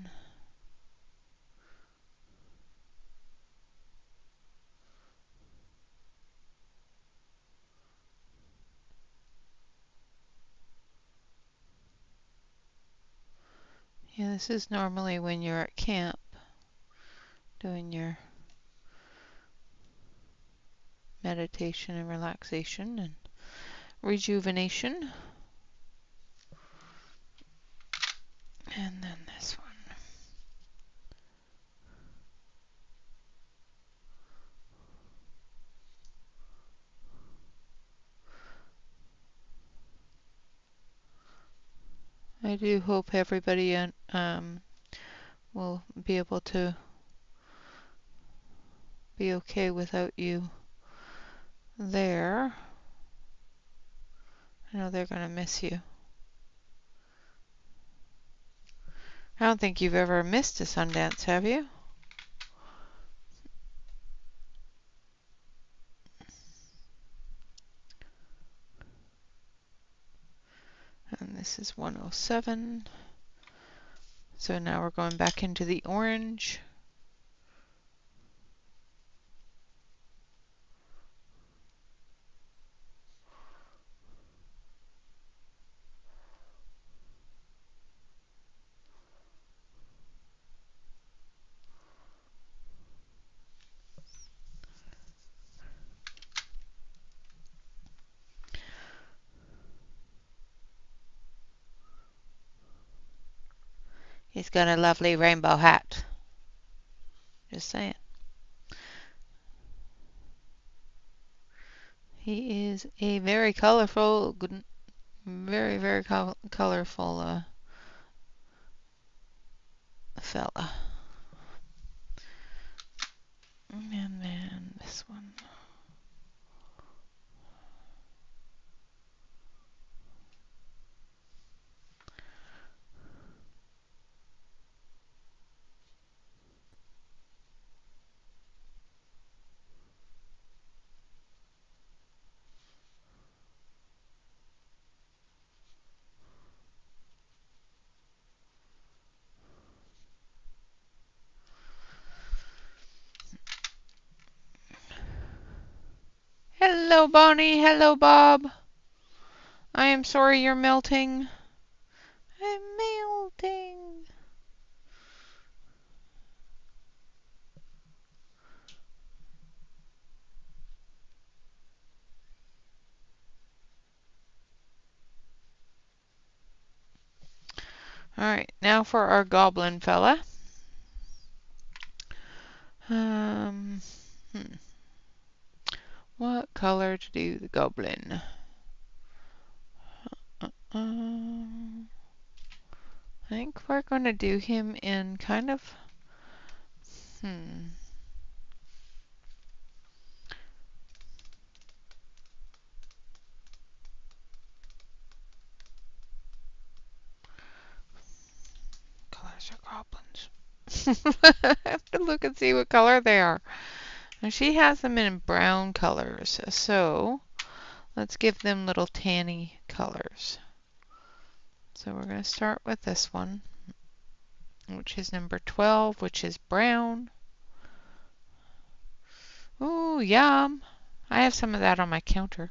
yeah, this is normally when you're at camp doing your meditation and relaxation and rejuvenation. And then this one. I do hope everybody will be able to be okay without you there. I know they're going to miss you. I don't think you've ever missed a Sundance, have you? And this is 107. So now we're going back into the orange. He's got a lovely rainbow hat. Just saying. He is a very colorful, very, very colorful fella. And then this one. Hello, Bonnie. Hello, Bob. I am sorry you're melting. I'm melting. Alright, now for our goblin fella. What color to do the goblin? I think we're going to do him in kind of, colors are goblins. I have to look and see what color they are. And she has them in brown colors, so let's give them little tanny colors. So we're going to start with this one. which is number 12, which is brown. Ooh, yum. I have some of that on my counter.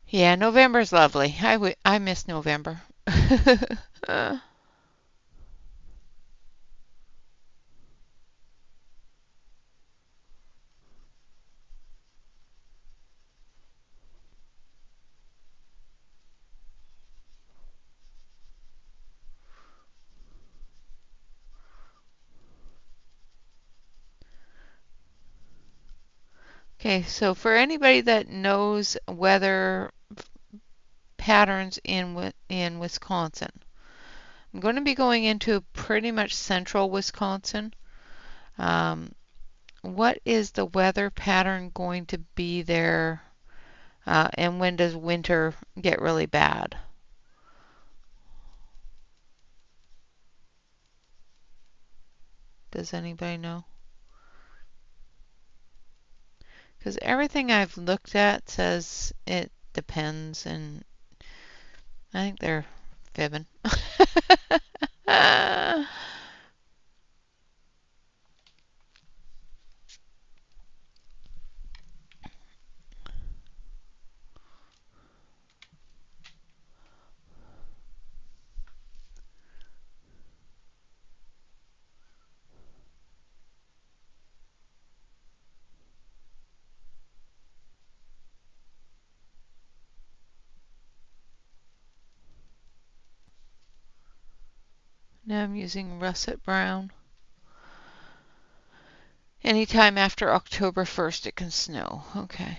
Yeah, November's lovely. I miss November. Okay, so for anybody that knows weather patterns in Wisconsin, I'm going to be going into pretty much central Wisconsin. Um, what is the weather pattern going to be there, and when does winter get really bad? Does anybody know? Because everything I've looked at says it depends, and I think they're fibbing. Now I'm using russet brown. Anytime after October 1st it can snow. Okay.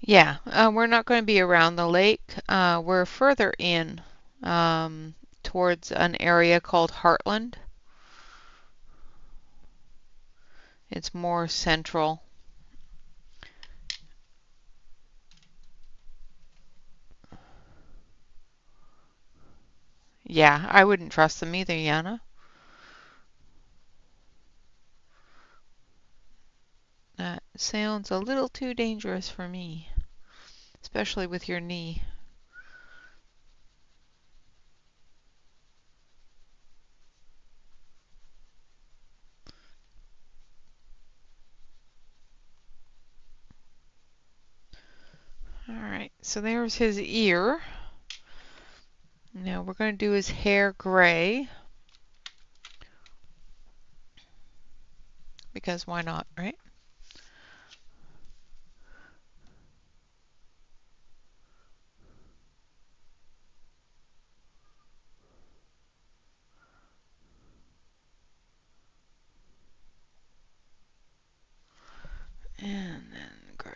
Yeah, we're not going to be around the lake. We're further in um, towards an area called Heartland. It's more central. Yeah, I wouldn't trust them either, Yana. That sounds a little too dangerous for me, especially with your knee. All right, so there's his ear. Now we're going to do his hair gray, because why not, right? And then gray.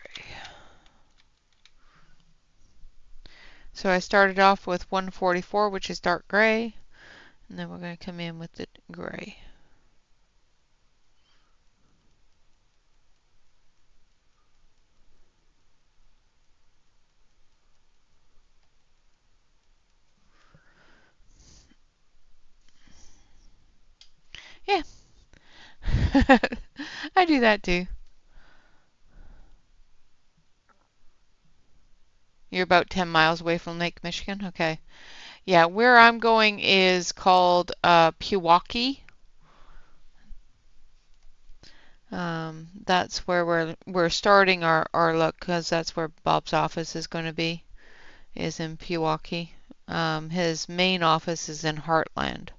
So I started off with 144, which is dark gray, and then we're going to come in with the gray. Yeah, I do that too. You're about 10 miles away from Lake Michigan? Okay. Yeah, where I'm going is called Pewaukee. That's where we're starting our look because that's where Bob's office is going to be, is in Pewaukee. His main office is in Heartland.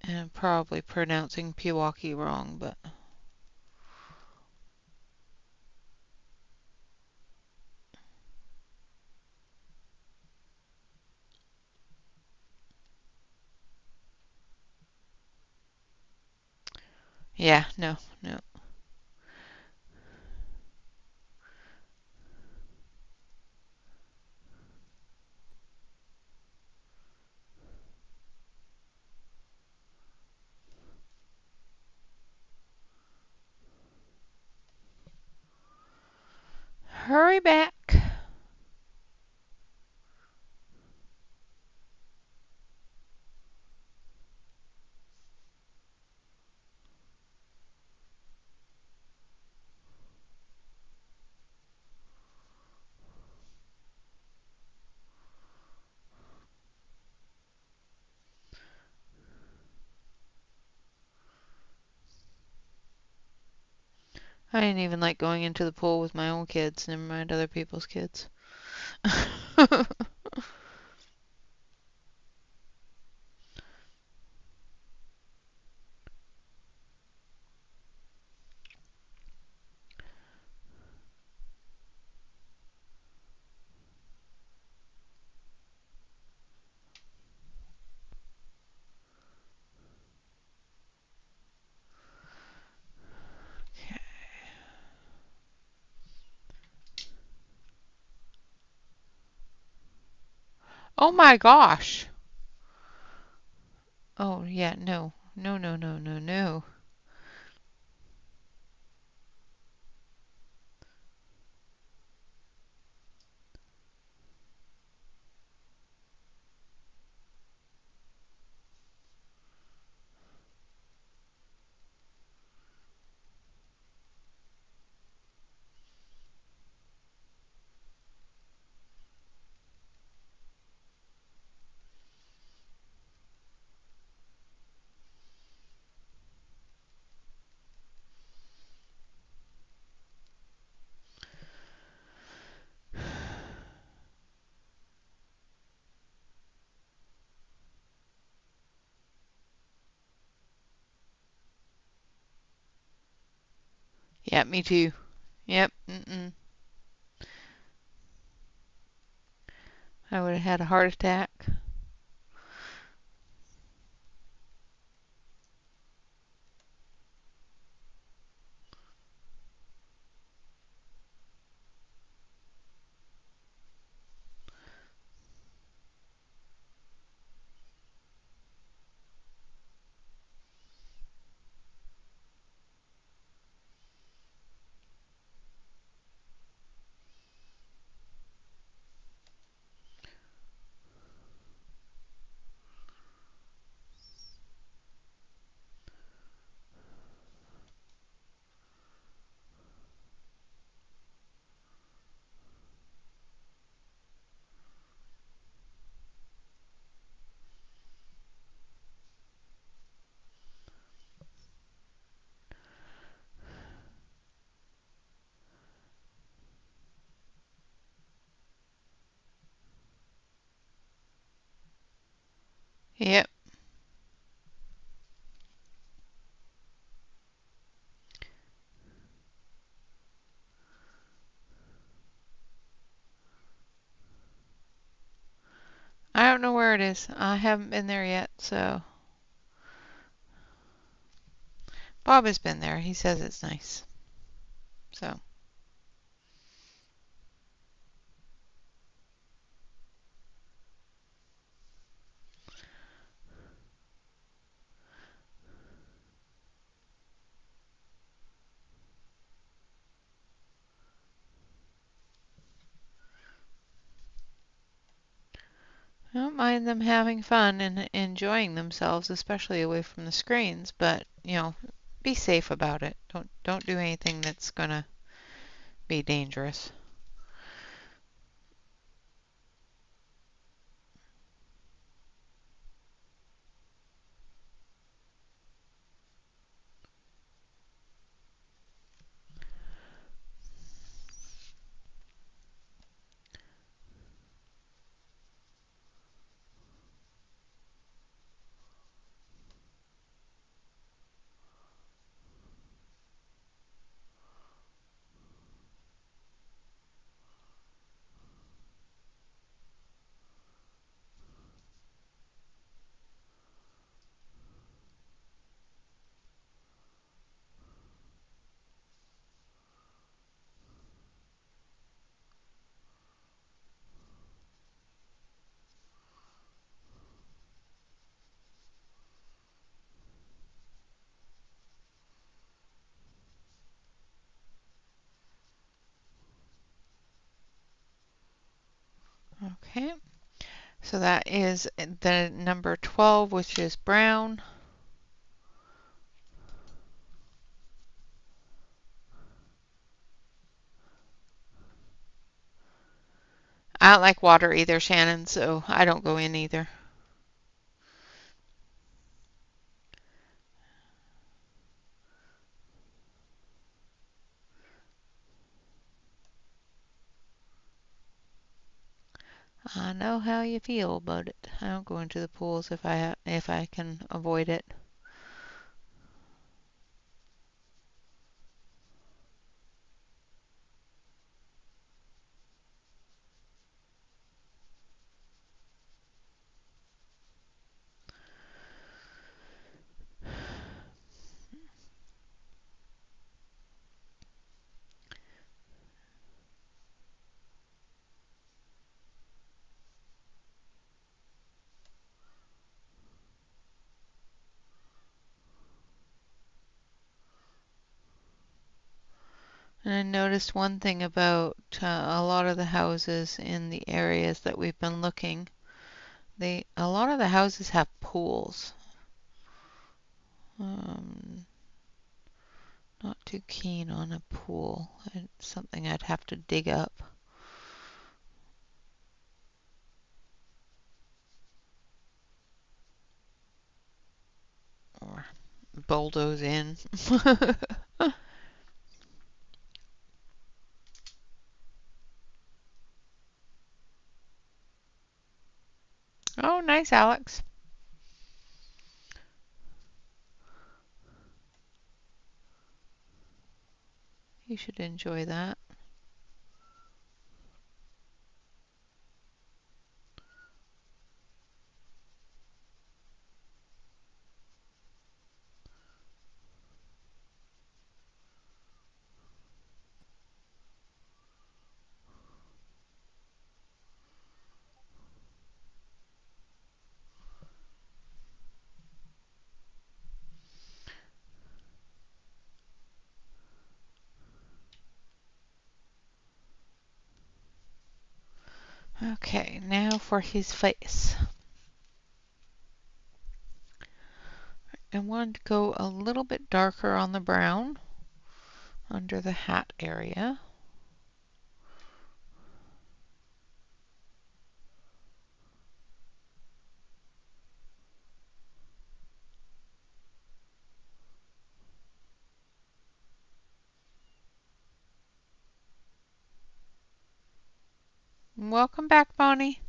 And I'm probably pronouncing Pewaukee wrong, but yeah, no, no. Hurry back. I didn't even like going into the pool with my own kids, never mind other people's kids. Oh my gosh. Oh yeah, no. No, no, no, no, no. Yeah, me too. Yep. Mm-mm. I would have had a heart attack. Yep. I don't know where it is. I haven't been there yet, so Bob has been there. He says it's nice. So, I don't mind them having fun and enjoying themselves, especially away from the screens, but be safe about it. Don't do anything that's gonna be dangerous. Okay, so that is the number 12, which is brown. I don't like water either, Shannon, so I don't go in either. I know how you feel, but I don't go into the pools if I can avoid it. And I noticed one thing about a lot of the houses in the areas that we've been looking. A lot of the houses have pools. Not too keen on a pool. It's something I'd have to dig up or bulldoze in. Oh, nice, Alex. You should enjoy that. Okay, now for his face. I want to go a little bit darker on the brown under the hat area. Welcome back, Bonnie.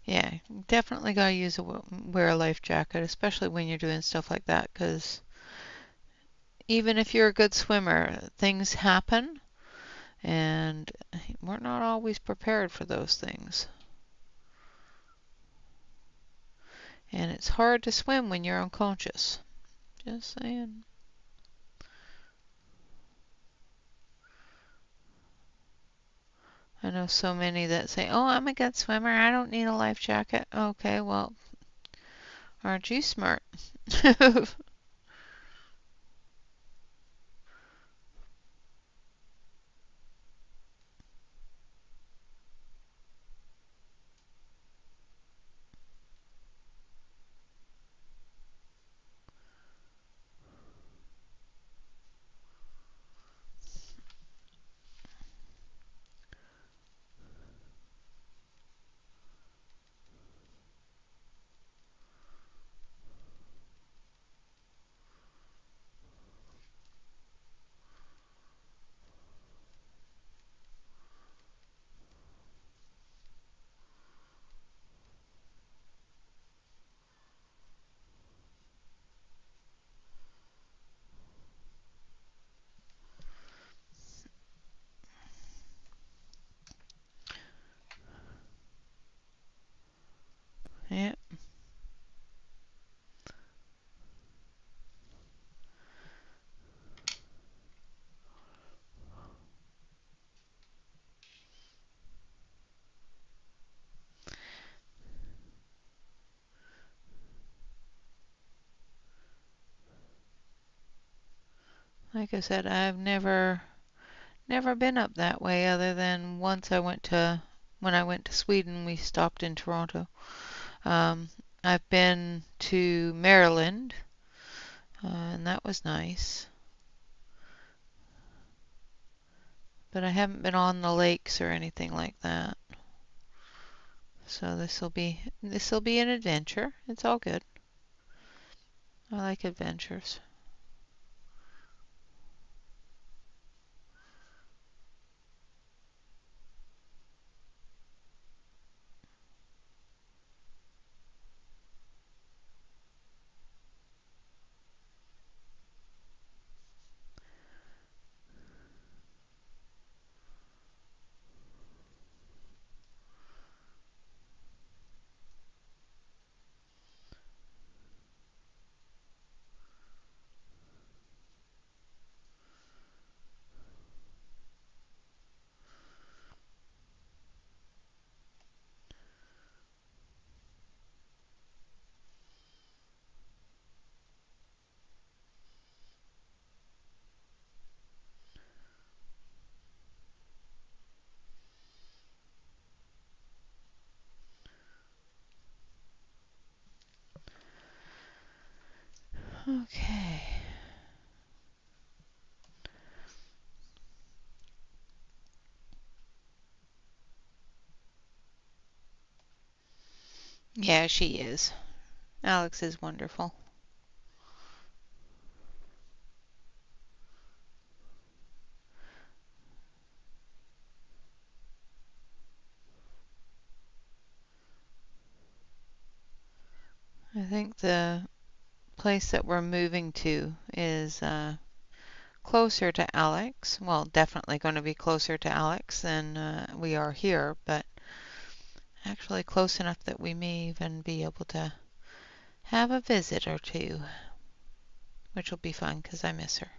Yeah, definitely gotta wear a life jacket, especially when you're doing stuff like that, because even if you're a good swimmer, things happen, and we're not always prepared for those things. And it's hard to swim when you're unconscious. Just saying. I know so many that say, "Oh, I'm a good swimmer. I don't need a life jacket." Okay, well, aren't you smart? Yeah, like I said, I've never been up that way other than once when I went to Sweden, we stopped in Toronto. Um, I've been to Maryland, and that was nice. But I haven't been on the lakes or anything like that. So this will be an adventure. It's all good. I like adventures. Okay. Yeah, she is. Alex is wonderful. I think the place that we're moving to is closer to Alex. Well, definitely going to be closer to Alex than we are here, but actually close enough that we may even be able to have a visit or two, which will be fun because I miss her.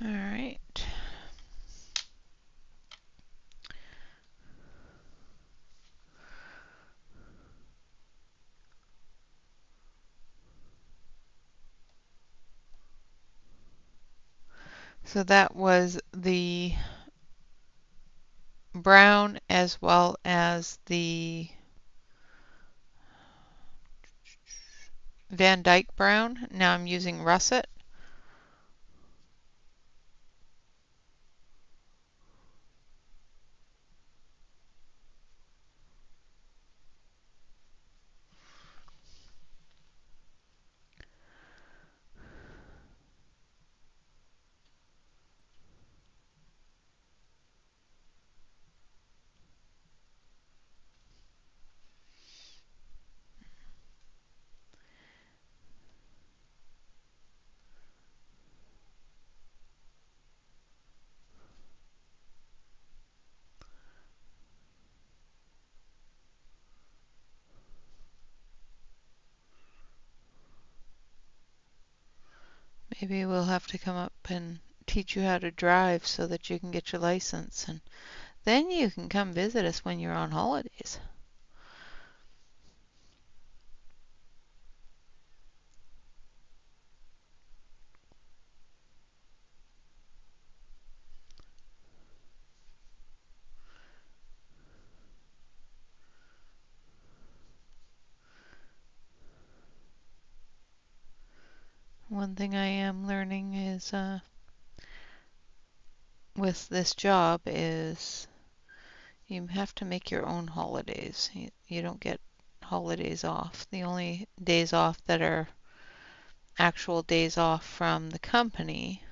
All right. So that was the brown as well as the Van Dyke brown. Now I'm using russet. Maybe we'll have to come up and teach you how to drive so that you can get your license, and then you can come visit us when you're on holidays. One thing I am learning is with this job is you have to make your own holidays. You don't get holidays off. The only days off that are actual days off from the company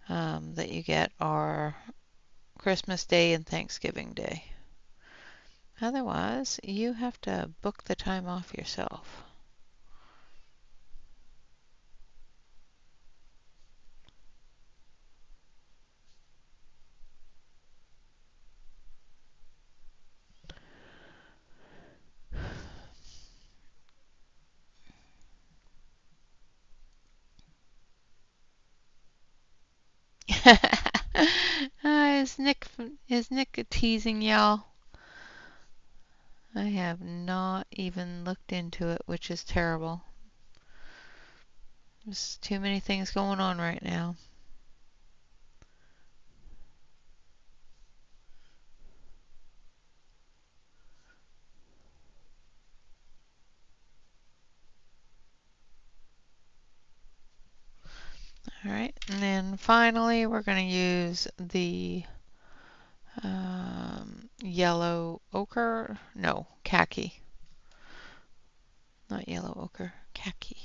that you get are Christmas Day and Thanksgiving Day. Otherwise, you have to book the time off yourself. Is Nick teasing y'all? I have not even looked into it, which is terrible. There's too many things going on right now. All right, and then finally we're going to use the yellow ochre, no, khaki. Not yellow ochre, khaki.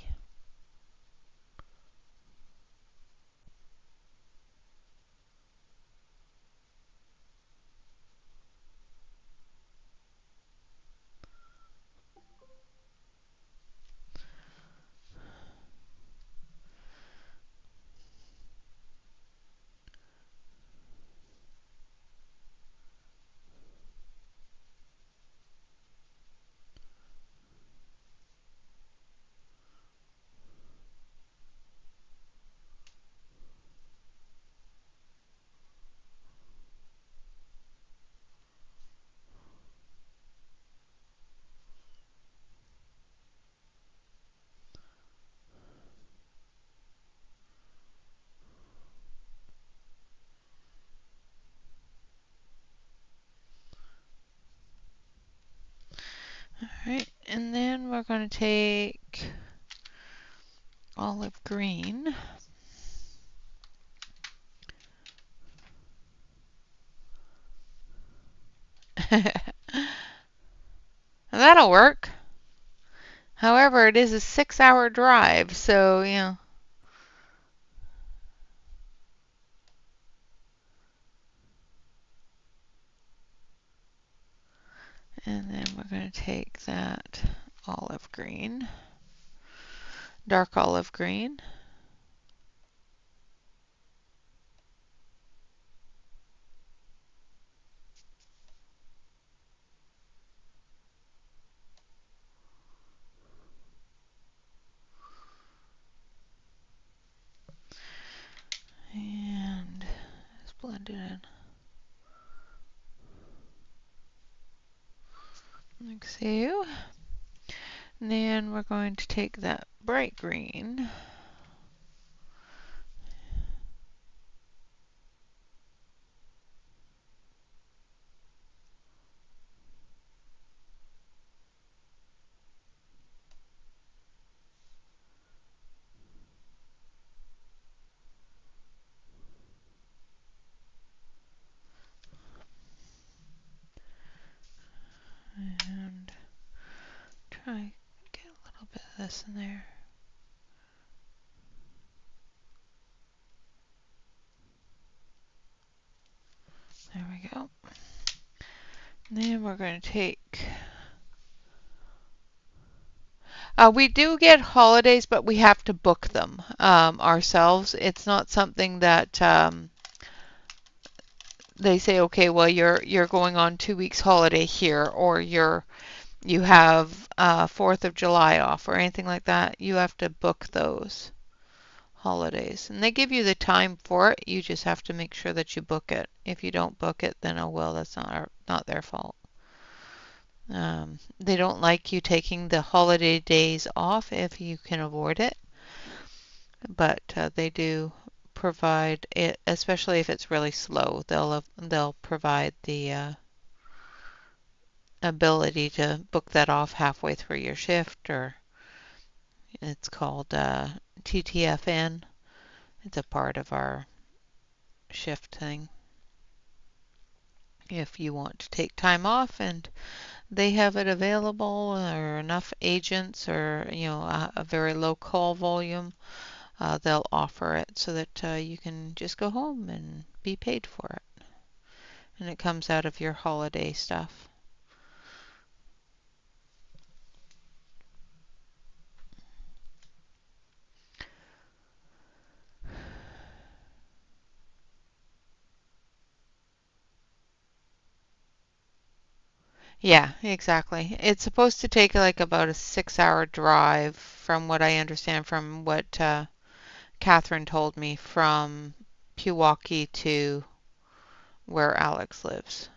Alright, and then we're going to take olive green. That'll work. However, it is a 6-hour drive, so, you know. And then we're going to take that olive green, dark olive green. And just blend it in. Like so. And then we're going to take that bright green. And try get a little bit of this in there. There we go. And then we're going to take... we do get holidays, but we have to book them ourselves. It's not something that they say, okay, well, you're going on 2 weeks holiday here, or you have 4th of July off, or anything like that. You have to book those holidays. And they give you the time for it. You just have to make sure that you book it. If you don't book it, then oh well, that's not their fault. They don't like you taking the holiday days off if you can avoid it, but they do provide it, especially if it's really slow. They'll provide the ability to book that off halfway through your shift, or it's called TTFN. It's a part of our shift thing. If you want to take time off and they have it available, or enough agents, or a very low call volume, they'll offer it so that you can just go home and be paid for it. And it comes out of your holiday stuff. Yeah, exactly. It's supposed to take like about a 6-hour drive, from what I understand, from what Catherine told me, from Pewaukee to where Alex lives.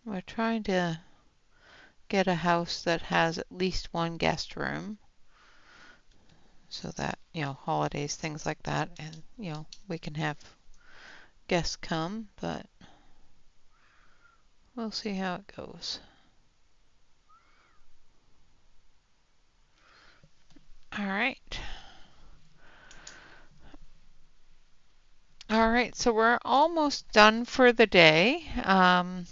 We're trying to get a house that has at least one guest room, so that, holidays, things like that, and, we can have guests come, but we'll see how it goes. All right. All right, so we're almost done for the day. I'm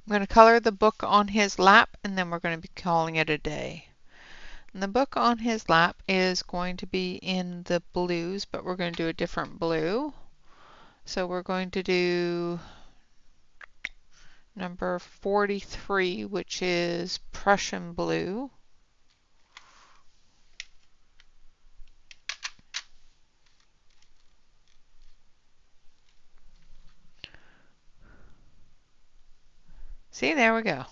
going to color the book on his lap, and then we're going to be calling it a day. And the book on his lap is going to be in the blues, but we're going to do a different blue. So we're going to do number 43, which is Prussian blue. See, there we go.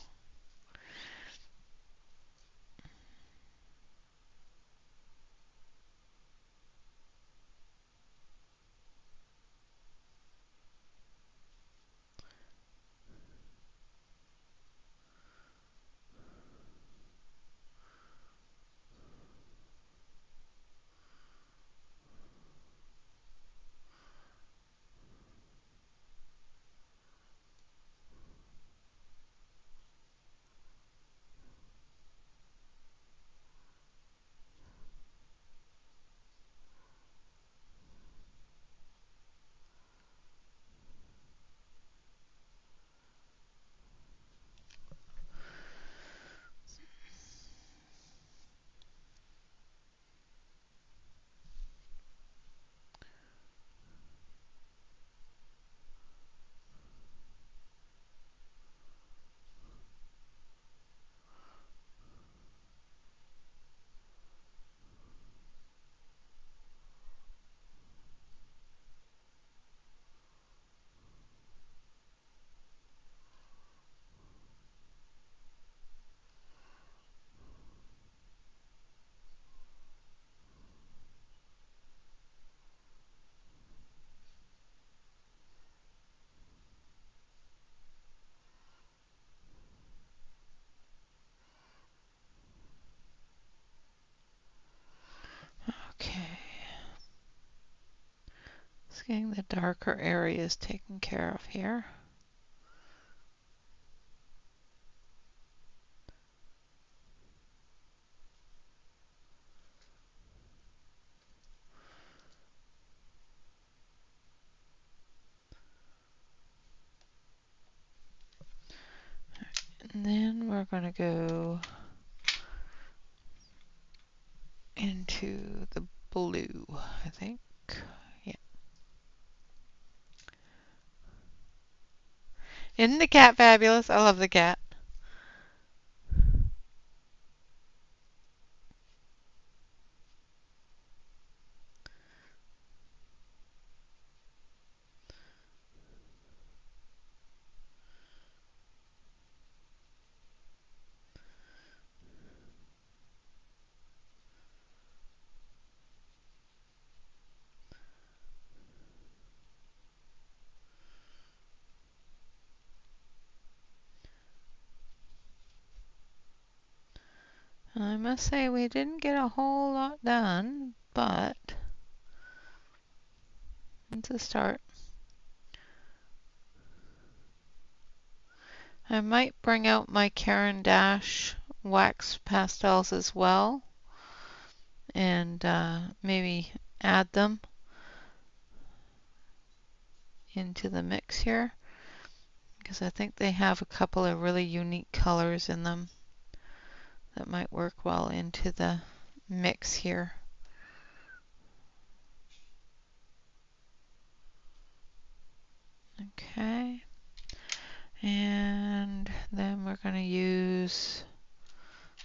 Okay. Just getting the darker areas taken care of here. And then we're going to go into the blue, I think. Yeah. Isn't the cat fabulous? I love the cat. I must say we didn't get a whole lot done, but it's a start. I might bring out my Caran d'Ache wax pastels as well and maybe add them into the mix here because I think they have a couple of really unique colors in them that might work well into the mix here. Okay, and then we're going to use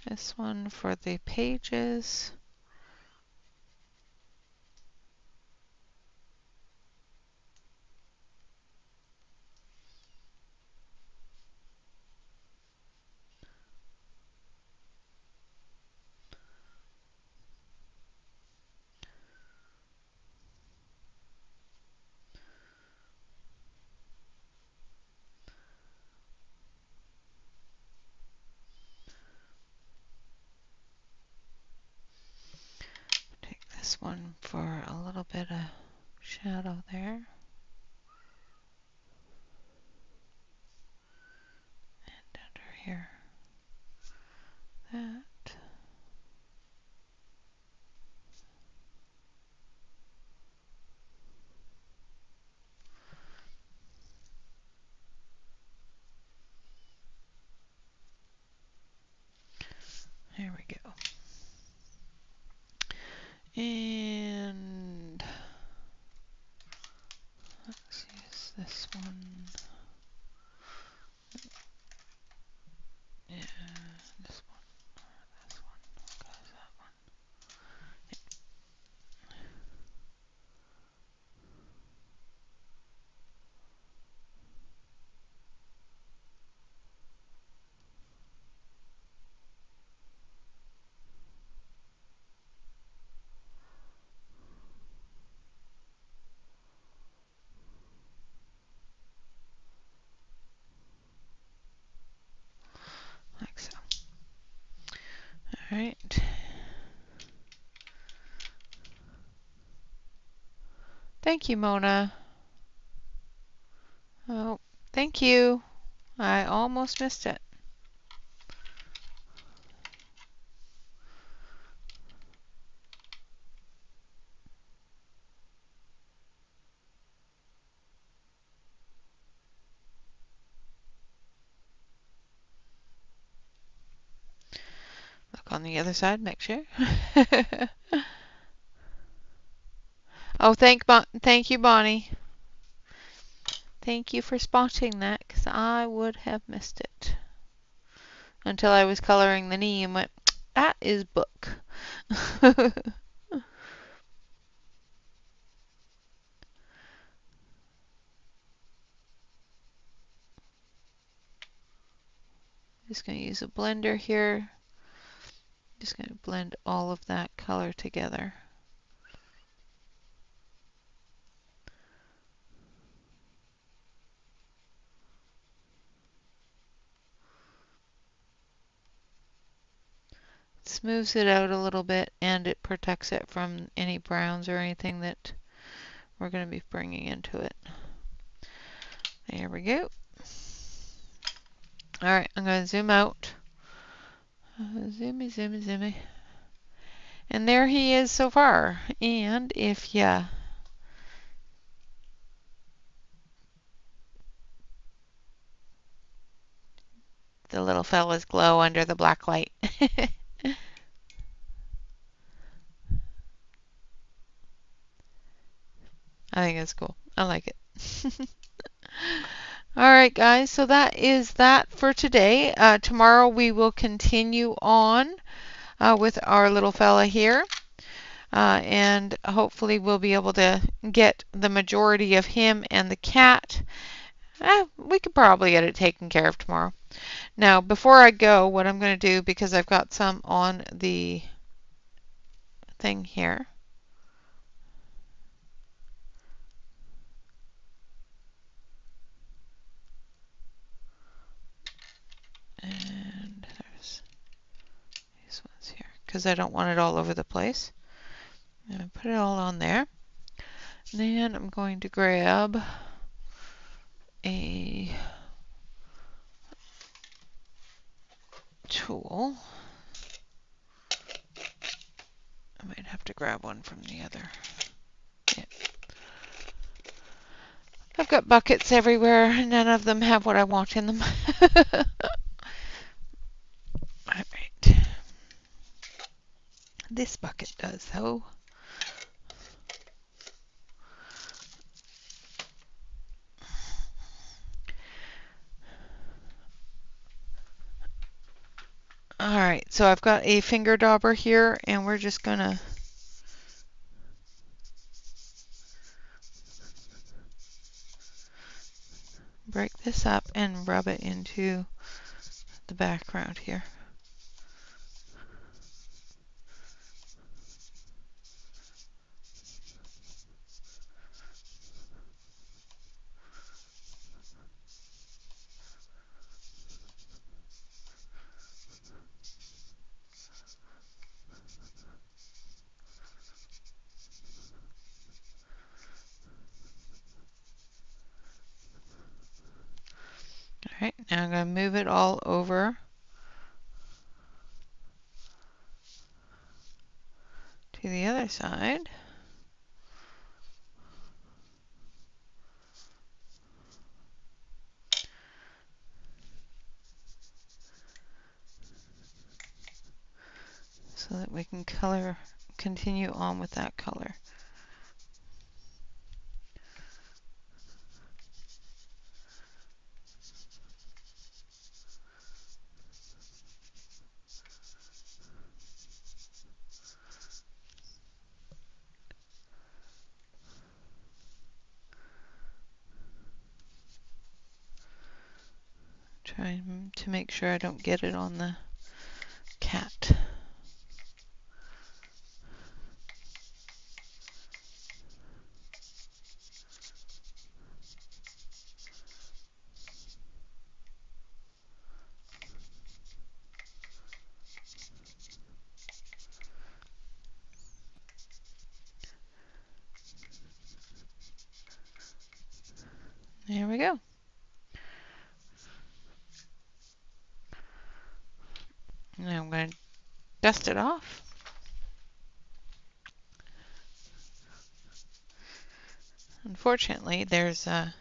this one for the pages. Take this one for a little bit of shadow there. And under here, that. There we go. And let's use this one. Yeah, this one, this one, goes that one. Like so. All right. Thank you, Mona. Oh, thank you. I almost missed it. Look on the other side, make sure. Oh, thank you, Bonnie. Thank you for spotting that, because I would have missed it. Until I was coloring the knee and went, that is book. Just going to use a blender here. Just going to blend all of that color together. Smooths it out a little bit and it protects it from any browns or anything that we're going to be bringing into it. There we go. Alright, I'm going to zoom out. Zoomy, zoomy, zoomy. And there he is so far. And if you the little fellas glow under the black light. I think it's cool. I like it. All right, guys, so that is that for today. Tomorrow we will continue on with our little fella here. And hopefully we'll be able to get the majority of him and the cat. We could probably get it taken care of tomorrow. Now, before I go, what I'm going to do, because I've got some on the thing here. And there's these ones here, because I don't want it all over the place. I'm going to put it all on there. Then I'm going to grab a tool. I might have to grab one from the other. Yeah. I've got buckets everywhere, and none of them have what I want in them. Alright. This bucket does, though. Alright, so I've got a finger dauber here, and we're just gonna break this up and rub it into the background here. Alright, now I'm going to move it all over to the other side. So that we can continue on with that color. Trying to make sure I don't get it on the cat. There we go. Now I'm going to dust it off. Unfortunately, there's a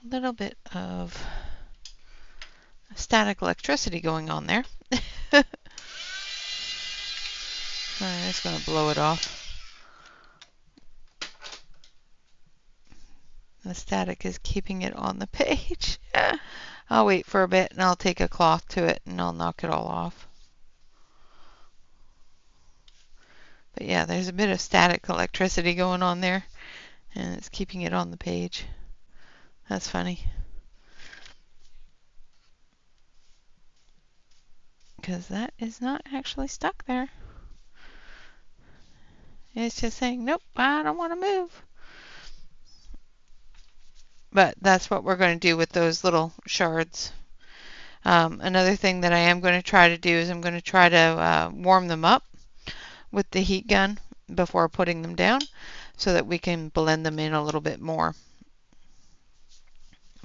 little bit of static electricity going on there. I'm just going to blow it off. The static is keeping it on the page. I'll wait for a bit and I'll take a cloth to it and I'll knock it all off. But yeah, there's a bit of static electricity going on there and it's keeping it on the page. That's funny. Because that is not actually stuck there. It's just saying, nope, I don't want to move. But that's what we're going to do with those little shards. Another thing that I am going to try to do is I'm going to try to warm them up with the heat gun before putting them down so that we can blend them in a little bit more.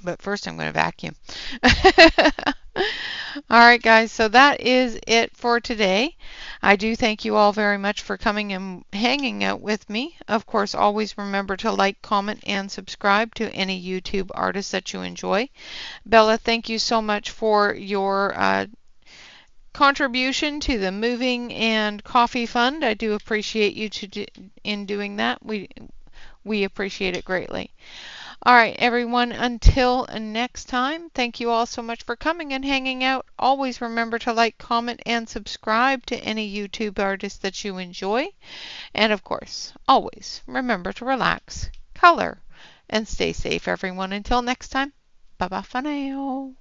But first I'm going to vacuum. Alright guys, so that is it for today. I do thank you all very much for coming and hanging out with me. Of course, always remember to like, comment, and subscribe to any YouTube artist that you enjoy. Bella, thank you so much for your contribution to the Moving and Coffee Fund. I do appreciate you in doing that. We appreciate it greatly. All right, everyone, until next time, thank you all so much for coming and hanging out. Always remember to like, comment, and subscribe to any YouTube artist that you enjoy. And of course, always remember to relax, color, and stay safe, everyone. Until next time, bye bye for now.